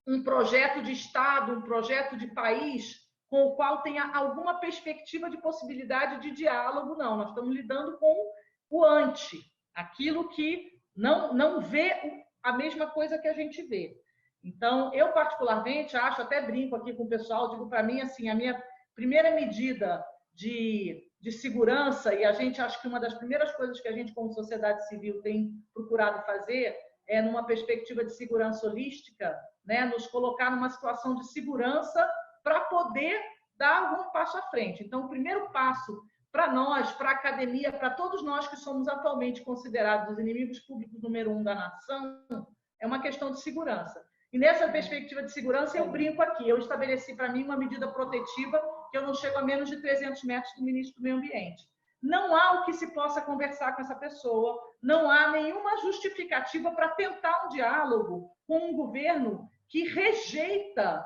um projeto de Estado, um projeto de país com o qual tenha alguma perspectiva de possibilidade de diálogo, não. Nós estamos lidando com o anti, aquilo que não vê a mesma coisa que a gente vê. Então, eu particularmente acho, até brinco aqui com o pessoal, digo para mim, assim, a minha primeira medida de segurança, e a gente acho que uma das primeiras coisas que a gente, como sociedade civil, tem procurado fazer é, numa perspectiva de segurança holística, né, nos colocar numa situação de segurança para poder dar algum passo à frente. Então, o primeiro passo para nós, para a academia, para todos nós que somos atualmente considerados os inimigos públicos número 1 da nação, é uma questão de segurança. E nessa perspectiva de segurança, eu brinco aqui. Eu estabeleci para mim uma medida protetiva que eu não chego a menos de 300 metros do ministro do Meio Ambiente. Não há o que se possa conversar com essa pessoa, não há nenhuma justificativa para tentar um diálogo com um governo que rejeita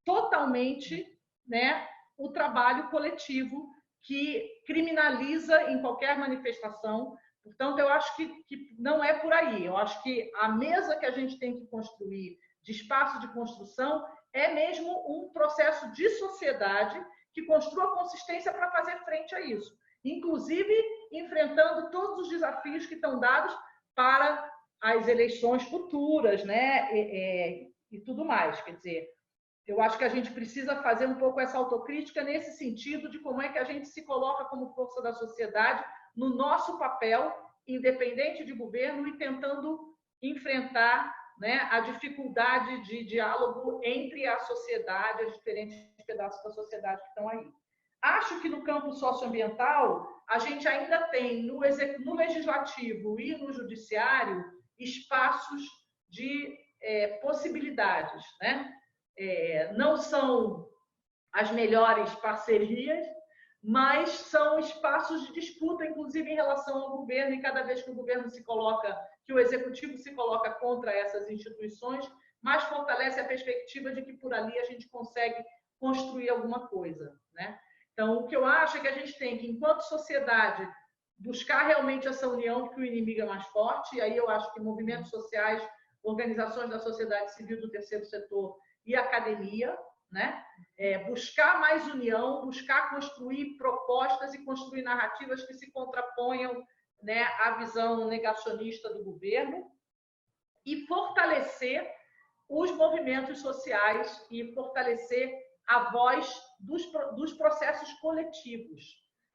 totalmente, né, o trabalho coletivo, que criminaliza em qualquer manifestação. Portanto, eu acho que não é por aí. Eu acho que a mesa que a gente tem que construir de espaço de construção é mesmo um processo de sociedade que construa consistência para fazer frente a isso, inclusive enfrentando todos os desafios que estão dados para as eleições futuras, né, e tudo mais. Quer dizer, eu acho que a gente precisa fazer um pouco essa autocrítica nesse sentido de como é que a gente se coloca como força da sociedade no nosso papel, independente de governo, e tentando enfrentar, né, a dificuldade de diálogo entre a sociedade, os diferentes pedaços da sociedade que estão aí. Acho que no campo socioambiental, a gente ainda tem no legislativo e no judiciário espaços de possibilidades, né? Não são as melhores parcerias, mas são espaços de disputa, inclusive em relação ao governo, e cada vez que o governo que o executivo se coloca contra essas instituições, mais fortalece a perspectiva de que por ali a gente consegue construir alguma coisa, né? Então, o que eu acho é que a gente tem que, enquanto sociedade, buscar realmente essa união, porque o inimigo é mais forte, e aí eu acho que movimentos sociais, organizações da sociedade civil, do terceiro setor e academia, né? Buscar mais união, buscar construir propostas e construir narrativas que se contraponham, né, à visão negacionista do governo, e fortalecer os movimentos sociais e fortalecer a voz dos processos coletivos,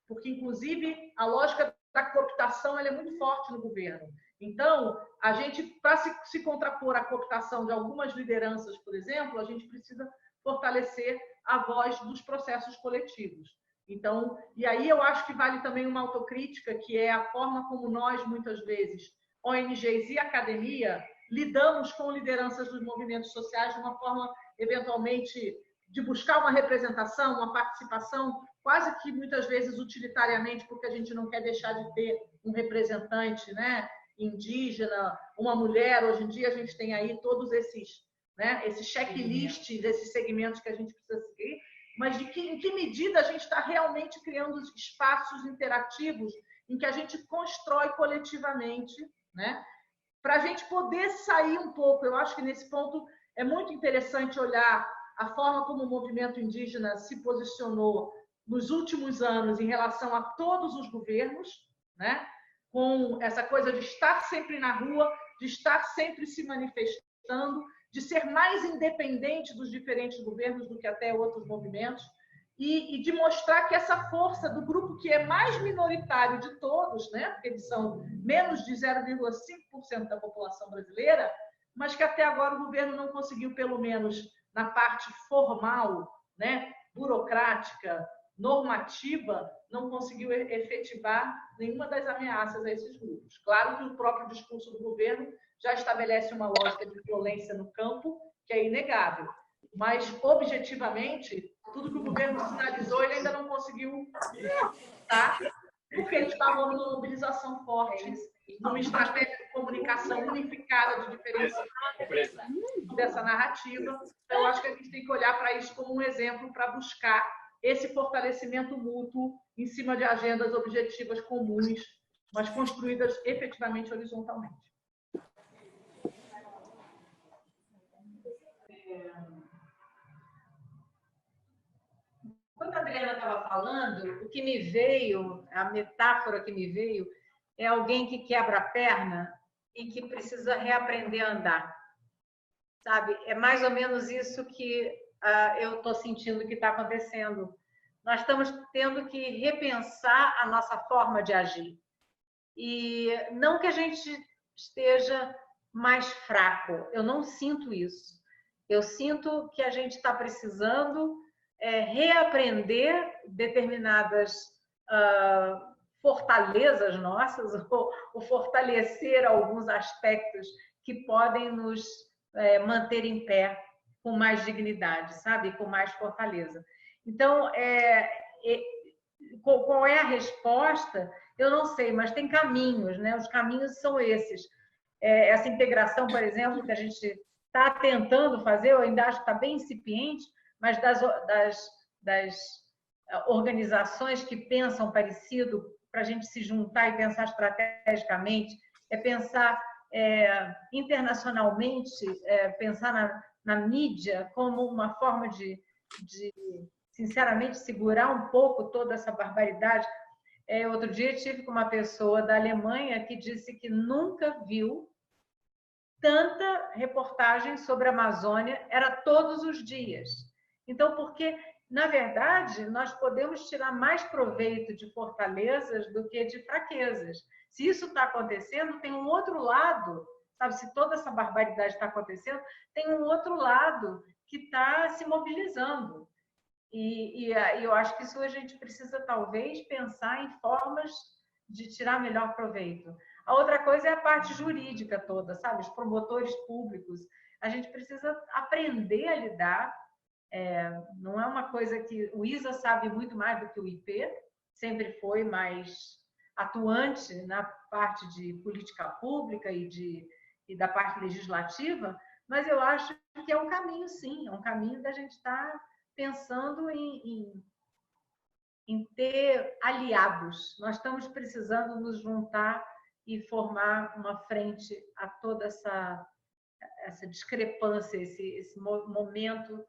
porque, inclusive, a lógica da cooptação ela é muito forte no governo. Então, a gente, para se contrapor à cooptação de algumas lideranças, por exemplo, a gente precisa fortalecer a voz dos processos coletivos. Então, e aí eu acho que vale também uma autocrítica, que é a forma como nós, muitas vezes, ONGs e academia, lidamos com lideranças dos movimentos sociais de uma forma, eventualmente, de buscar uma representação, uma participação, quase que muitas vezes utilitariamente, porque a gente não quer deixar de ter um representante, né, indígena, uma mulher. Hoje em dia a gente tem aí todos esses, né, esses checklists desses segmentos que a gente precisa seguir, mas em que medida a gente está realmente criando espaços interativos em que a gente constrói coletivamente, né, para a gente poder sair um pouco. Eu acho que nesse ponto é muito interessante olhar a forma como o movimento indígena se posicionou nos últimos anos em relação a todos os governos, né? Com essa coisa de estar sempre na rua, de estar sempre se manifestando, de ser mais independente dos diferentes governos do que até outros movimentos, e de mostrar que essa força do grupo que é mais minoritário de todos, né? Porque eles são menos de 0,5% da população brasileira, mas que até agora o governo não conseguiu, pelo menos na parte formal, né, burocrática, normativa, não conseguiu efetivar nenhuma das ameaças a esses grupos. Claro que o próprio discurso do governo já estabelece uma lógica de violência no campo, que é inegável, mas, objetivamente, tudo que o governo sinalizou, ele ainda não conseguiu, tá? Porque eles estavam numa mobilização forte, numa estratégia de comunicação unificada de diferentes dessa narrativa. Então, eu acho que a gente tem que olhar para isso como um exemplo para buscar esse fortalecimento mútuo em cima de agendas objetivas comuns, mas construídas efetivamente horizontalmente. Quando a Adriana estava falando, o que me veio, a metáfora que me veio, é alguém que quebra a perna e que precisa reaprender a andar. Sabe? É mais ou menos isso que eu estou sentindo que está acontecendo. Nós estamos tendo que repensar a nossa forma de agir. E não que a gente esteja mais fraco, eu não sinto isso. Eu sinto que a gente está precisando reaprender determinadas fortalezas nossas, ou fortalecer alguns aspectos que podem nos manter em pé com mais dignidade, sabe? Com mais fortaleza. Então, qual é a resposta? Eu não sei, mas tem caminhos, né? Os caminhos são esses. Essa integração, por exemplo, que a gente está tentando fazer, eu ainda acho que está bem incipiente, mas das organizações que pensam parecido, para a gente se juntar e pensar estrategicamente, pensar internacionalmente, pensar na mídia como uma forma de, sinceramente, segurar um pouco toda essa barbaridade. Outro dia tive com uma pessoa da Alemanha que disse que nunca viu tanta reportagem sobre a Amazônia, era todos os dias. Então, porque, na verdade, nós podemos tirar mais proveito de fortalezas do que de fraquezas. Se isso está acontecendo, tem um outro lado, sabe? Se toda essa barbaridade está acontecendo, tem um outro lado que está se mobilizando. E eu acho que isso a gente precisa, talvez, pensar em formas de tirar melhor proveito. A outra coisa é a parte jurídica toda, sabe? Os promotores públicos. A gente precisa aprender a lidar. Não é uma coisa que... O ISA sabe muito mais do que o IP, sempre foi mais atuante na parte de política pública e da parte legislativa, mas eu acho que é um caminho, sim, é um caminho da gente estar pensando em ter aliados. Nós estamos precisando nos juntar e formar uma frente a toda essa discrepância, esse momento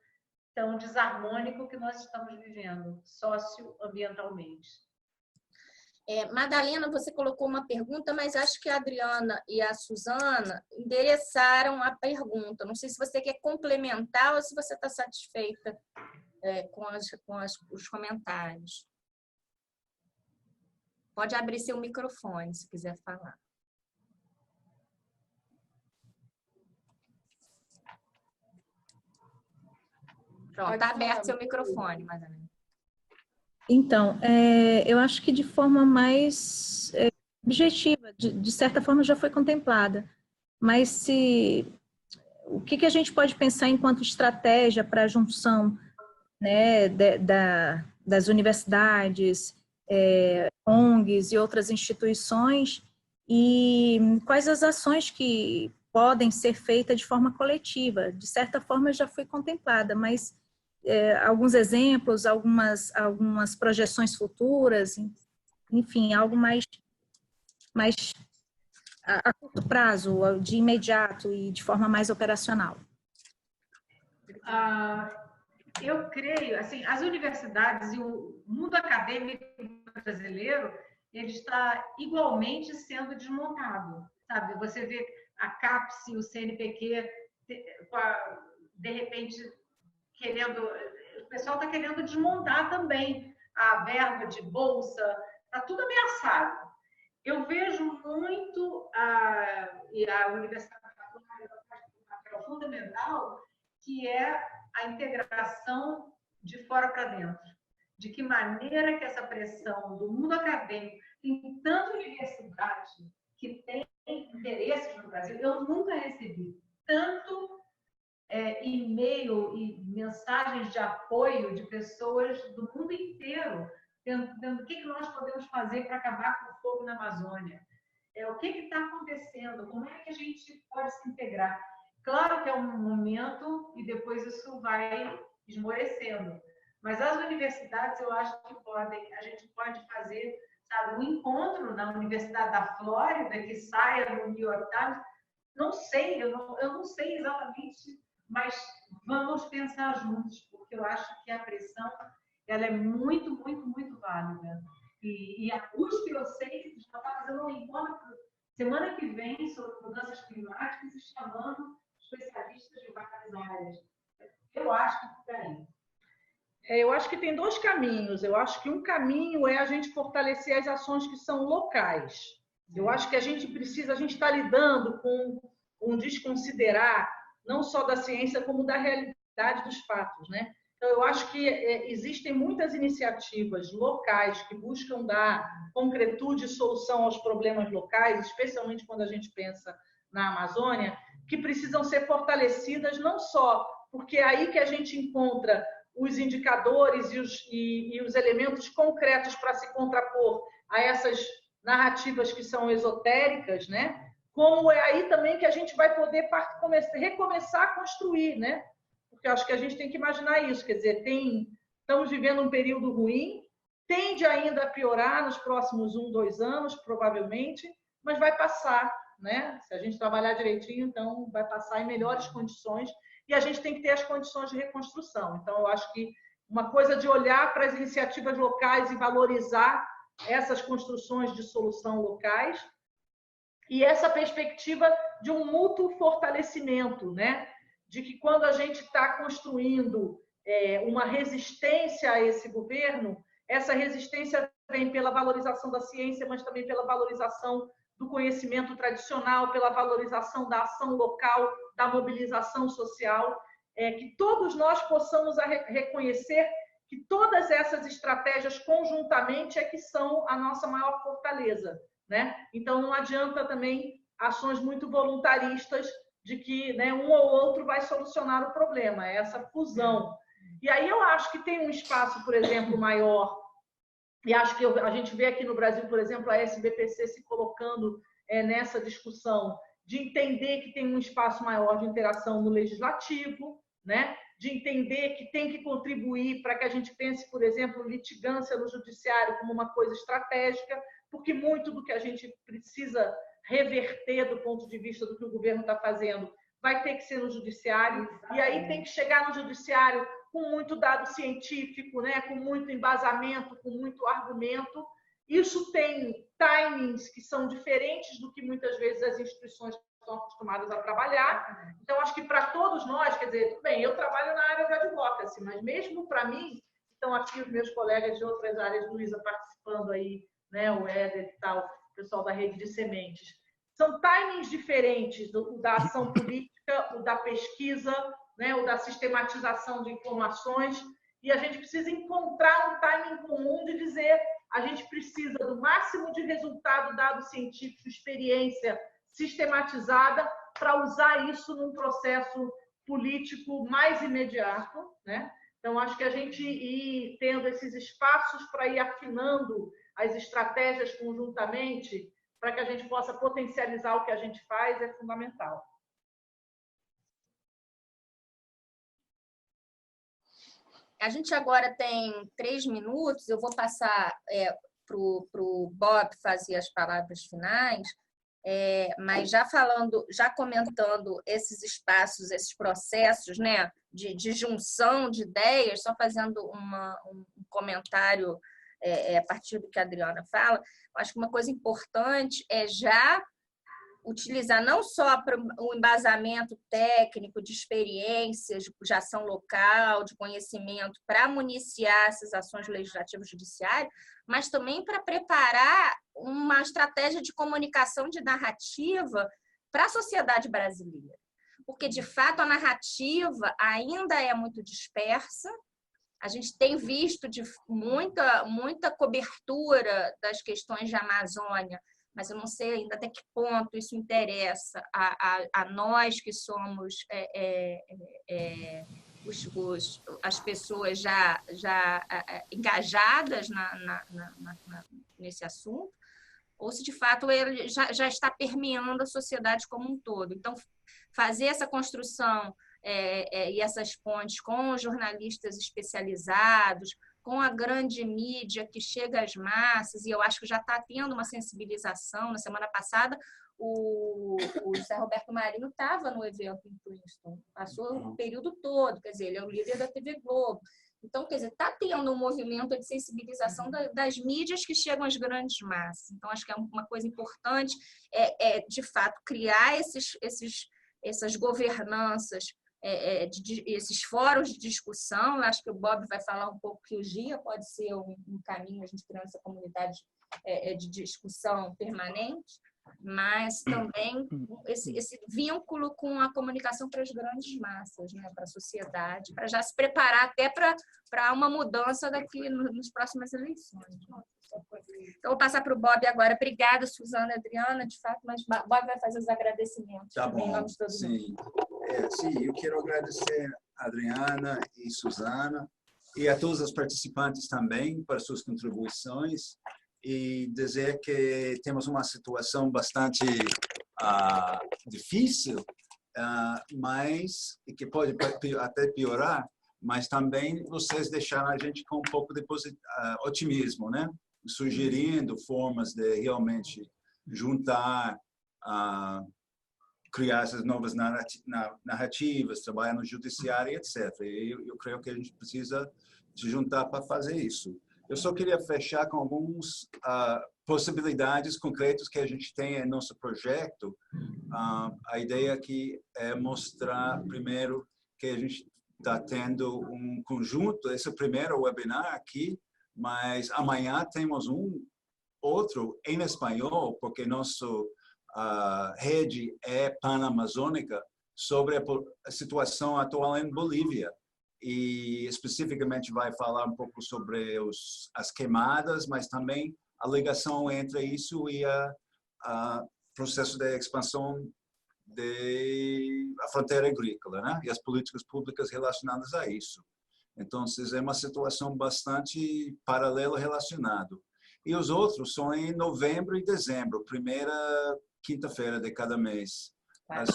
tão desarmônico que nós estamos vivendo, socioambientalmente. Madalena, você colocou uma pergunta, mas acho que a Adriana e a Suzana endereçaram a pergunta. Não sei se você quer complementar ou se você está satisfeita com os comentários. Pode abrir seu microfone, se quiser falar. Pronto, está aberto seu microfone, Madalena. Então, eu acho que de forma mais objetiva, de certa forma já foi contemplada, mas o que a gente pode pensar enquanto estratégia para a junção, né, das universidades, ONGs e outras instituições, e quais as ações que podem ser feitas de forma coletiva? De certa forma já foi contemplada, mas alguns exemplos, algumas projeções futuras, enfim, algo mais a curto prazo, de imediato e de forma mais operacional. Eu creio, assim, as universidades e o mundo acadêmico brasileiro, ele está igualmente sendo desmontado, sabe? Você vê a CAPES e o CNPq, de repente, o pessoal está querendo desmontar também a verba de bolsa, está tudo ameaçado. Eu vejo muito a Universidade Católica fundamental, que é a integração de fora para dentro. De que maneira que essa pressão do mundo acadêmico, tem tanta universidade que tem interesses no Brasil, eu nunca recebi tanto e-mail e mensagens de apoio de pessoas do mundo inteiro, vendo o que nós podemos fazer para acabar com o fogo na Amazônia. O que está acontecendo? Como é que a gente pode se integrar? Claro que é um momento e depois isso vai esmorecendo. Mas as universidades, eu acho que a gente pode fazer, sabe, um encontro na Universidade da Flórida, que saia no New York Times. Não sei, eu não sei exatamente, mas vamos pensar juntos, porque eu acho que a pressão ela é muito, muito, muito válida. E a USP, eu sei que já está fazendo um encontro semana que vem sobre mudanças climáticas e chamando especialistas de várias áreas. Eu acho que por aí. Eu acho que tem dois caminhos. Eu acho que um caminho é a gente fortalecer as ações que são locais. Eu acho que a gente está lidando com desconsiderar não só da ciência, como da realidade dos fatos, né? Então, eu acho que existem muitas iniciativas locais que buscam dar concretude e solução aos problemas locais, especialmente quando a gente pensa na Amazônia, que precisam ser fortalecidas não só porque é aí que a gente encontra os indicadores e os elementos concretos para se contrapor a essas narrativas que são esotéricas, né? Como é aí também que a gente vai poder recomeçar a construir, né? Porque eu acho que a gente tem que imaginar isso, quer dizer, estamos vivendo um período ruim, tende ainda a piorar nos próximos 1, 2 anos, provavelmente, mas vai passar, né? Se a gente trabalhar direitinho, então vai passar em melhores condições e a gente tem que ter as condições de reconstrução. Então, eu acho que uma coisa de olhar para as iniciativas locais e valorizar essas construções de solução locais e essa perspectiva de um mútuo fortalecimento, né? De que quando a gente está construindo uma resistência a esse governo, essa resistência vem pela valorização da ciência, mas também pela valorização do conhecimento tradicional, pela valorização da ação local, da mobilização social, que todos nós possamos reconhecer que todas essas estratégias conjuntamente é que são a nossa maior fortaleza, né? Então, não adianta também ações muito voluntaristas de que, né, um ou outro vai solucionar o problema, é essa fusão. E aí eu acho que tem um espaço, por exemplo, maior, e acho que a gente vê aqui no Brasil, por exemplo, a SBPC se colocando nessa discussão de entender que tem um espaço maior de interação no legislativo, né? De entender que tem que contribuir para que a gente pense, por exemplo, litigância no judiciário como uma coisa estratégica, porque muito do que a gente precisa reverter do ponto de vista do que o governo está fazendo vai ter que ser no judiciário, e aí tem que chegar no judiciário com muito dado científico, né? Com muito embasamento, com muito argumento. Isso tem timings que são diferentes do que muitas vezes as instituições estão acostumadas a trabalhar. Então, acho que para todos nós, quer dizer, tudo bem, eu trabalho na área de advocacy, mas mesmo para mim, estão aqui os meus colegas de outras áreas, Luísa participando aí, né? O Éder e tal, o pessoal da rede de sementes. são timings diferentes, o da ação política, o da pesquisa, né, o da sistematização de informações, e a gente precisa encontrar um timing comum de dizer a gente precisa do máximo de resultado, dado científico, experiência sistematizada, para usar isso num processo político mais imediato, né? Então, acho que a gente ir tendo esses espaços para ir afinando as estratégias conjuntamente, para que a gente possa potencializar o que a gente faz, é fundamental. A gente agora tem 3 minutos, eu vou passar para o Bob fazer as palavras finais, mas já comentando esses espaços, esses processos, né, de junção de ideias, só fazendo um comentário a partir do que a Adriana fala, acho que uma coisa importante é já utilizar não só para o embasamento técnico, de experiências, de ação local, de conhecimento, para municiar essas ações legislativas judiciárias, mas também para preparar uma estratégia de comunicação de narrativa para a sociedade brasileira. Porque, de fato, a narrativa ainda é muito dispersa. A gente tem visto muita cobertura das questões de Amazônia, mas eu não sei ainda até que ponto isso interessa a nós que somos as pessoas já engajadas nesse assunto, ou se de fato ele já está permeando a sociedade como um todo. Então, fazer essa construção e essas pontes com os jornalistas especializados, com a grande mídia que chega às massas, e eu acho que já está tendo uma sensibilização. Na semana passada, o José Roberto Marinho estava no evento em Princeton, passou o período todo, quer dizer, ele é o líder da TV Globo. Então, quer dizer, está tendo um movimento de sensibilização das mídias que chegam às grandes massas. Então, acho que é uma coisa importante, de fato, criar essas governanças, esses fóruns de discussão. Eu acho que o Bob vai falar um pouco que o GIA pode ser um caminho, a gente criando essa comunidade de discussão permanente, mas também esse vínculo com a comunicação para as grandes massas, né, para a sociedade, para já se preparar até para uma mudança daqui nas próximas eleições. Então, vou passar para o Bob agora. Obrigada, Suzana e Adriana, de fato, mas o Bob vai fazer os agradecimentos. Tá bom, em nome de todo sim. mundo. Sim, eu quero agradecer a Adriana e Suzana e a todos os participantes também por suas contribuições e dizer que temos uma situação bastante difícil, mas e que pode até piorar, mas também vocês deixaram a gente com um pouco de otimismo, né? Sugerindo formas de realmente juntar, criar essas novas narrativas, trabalhar no judiciário, etc. E eu creio que a gente precisa se juntar para fazer isso. Eu só queria fechar com algumas possibilidades concretas que a gente tem em nosso projeto. A ideia aqui é mostrar, primeiro, que a gente está tendo um conjunto, esse é o primeiro webinar aqui, mas amanhã temos outro em espanhol, porque nossa rede é pan-amazônica, sobre a situação atual em Bolívia. E especificamente vai falar um pouco sobre as queimadas, mas também a ligação entre isso e o processo de expansão da fronteira agrícola, né? E as políticas públicas relacionadas a isso. Então, é uma situação bastante paralela relacionada. E os outros são em novembro e dezembro, primeira quinta-feira de cada mês,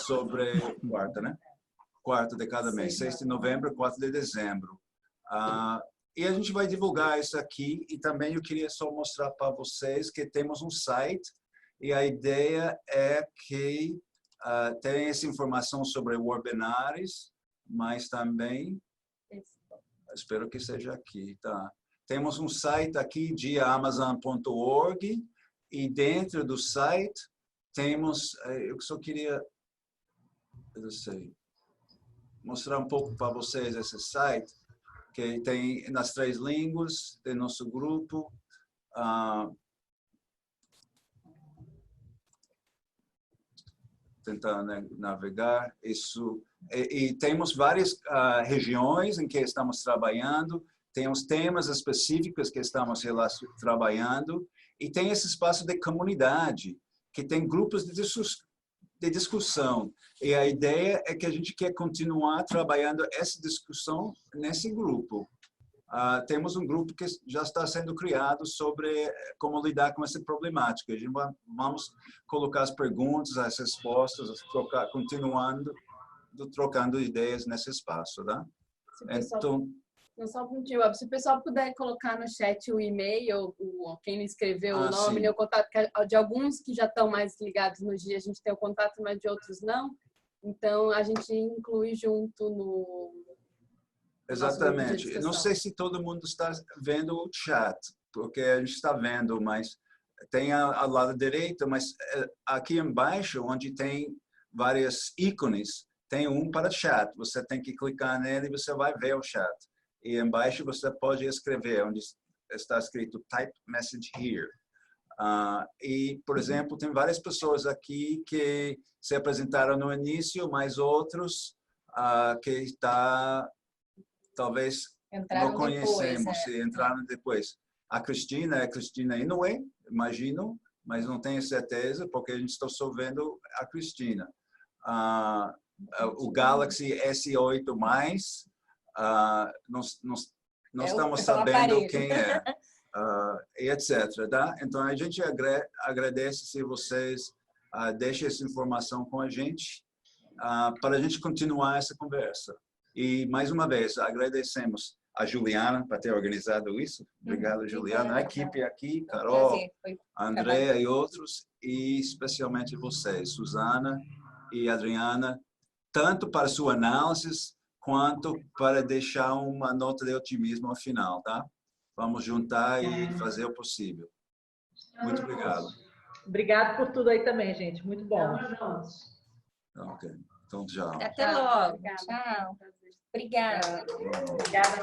sobre quarta, né? Quarta de cada mês, 6 de novembro, 4 de dezembro. E a gente vai divulgar isso aqui, e também eu queria só mostrar para vocês que temos um site, e a ideia é que tem essa informação sobre webinars, mas também, espero que seja aqui, tá? Temos um site aqui, diaamazon.org, e dentro do site temos, eu só queria, eu não sei, mostrar um pouco para vocês esse site, que tem nas 3 línguas do nosso grupo. tentando navegar isso. E temos várias regiões em que estamos trabalhando, temos temas específicos que estamos trabalhando, e tem esse espaço de comunidade, que tem grupos de discussão. E a ideia é que a gente quer continuar trabalhando essa discussão nesse grupo. Temos um grupo que já está sendo criado sobre como lidar com essa problemática. A gente vamos colocar as perguntas, as respostas, continuando, trocando ideias nesse espaço, tá? Então, só um pontinho, se o pessoal puder colocar no chat o e-mail, quem escreveu o nome, sim. O contato, de alguns que já estão mais ligados no dia, a gente tem o contato, mas de outros não. Então, a gente inclui junto no... Exatamente. Não sei se todo mundo está vendo o chat, porque a gente está vendo, mas tem ao lado direito, mas aqui embaixo, onde tem vários ícones, tem um para chat. Você tem que clicar nele e você vai ver o chat. E embaixo você pode escrever, onde está escrito Type Message Here. E, por exemplo, tem várias pessoas aqui que se apresentaram no início, mas outros que talvez não conhecemos e entraram depois. A Cristina é Cristina Inoue, imagino, mas não tenho certeza, porque a gente está só vendo a Cristina. O Galaxy S8+, não estamos sabendo quem é, e etc. Tá? Então, a gente agradece se vocês deixem essa informação com a gente, para a gente continuar essa conversa. E, mais uma vez, agradecemos a Juliana por ter organizado isso. Obrigado, Juliana. A equipe aqui, Carol, a Andrea e outros, e especialmente vocês, Suzana e Adriana, tanto para sua análise, quanto para deixar uma nota de otimismo ao final, tá? Vamos juntar e fazer o possível. Muito obrigado. Obrigado por tudo aí também, gente. Muito bom. Ok. Então, tchau. Até logo. Tchau. Obrigada. Obrigada.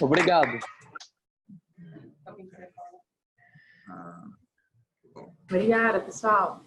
Obrigado. Obrigada, pessoal.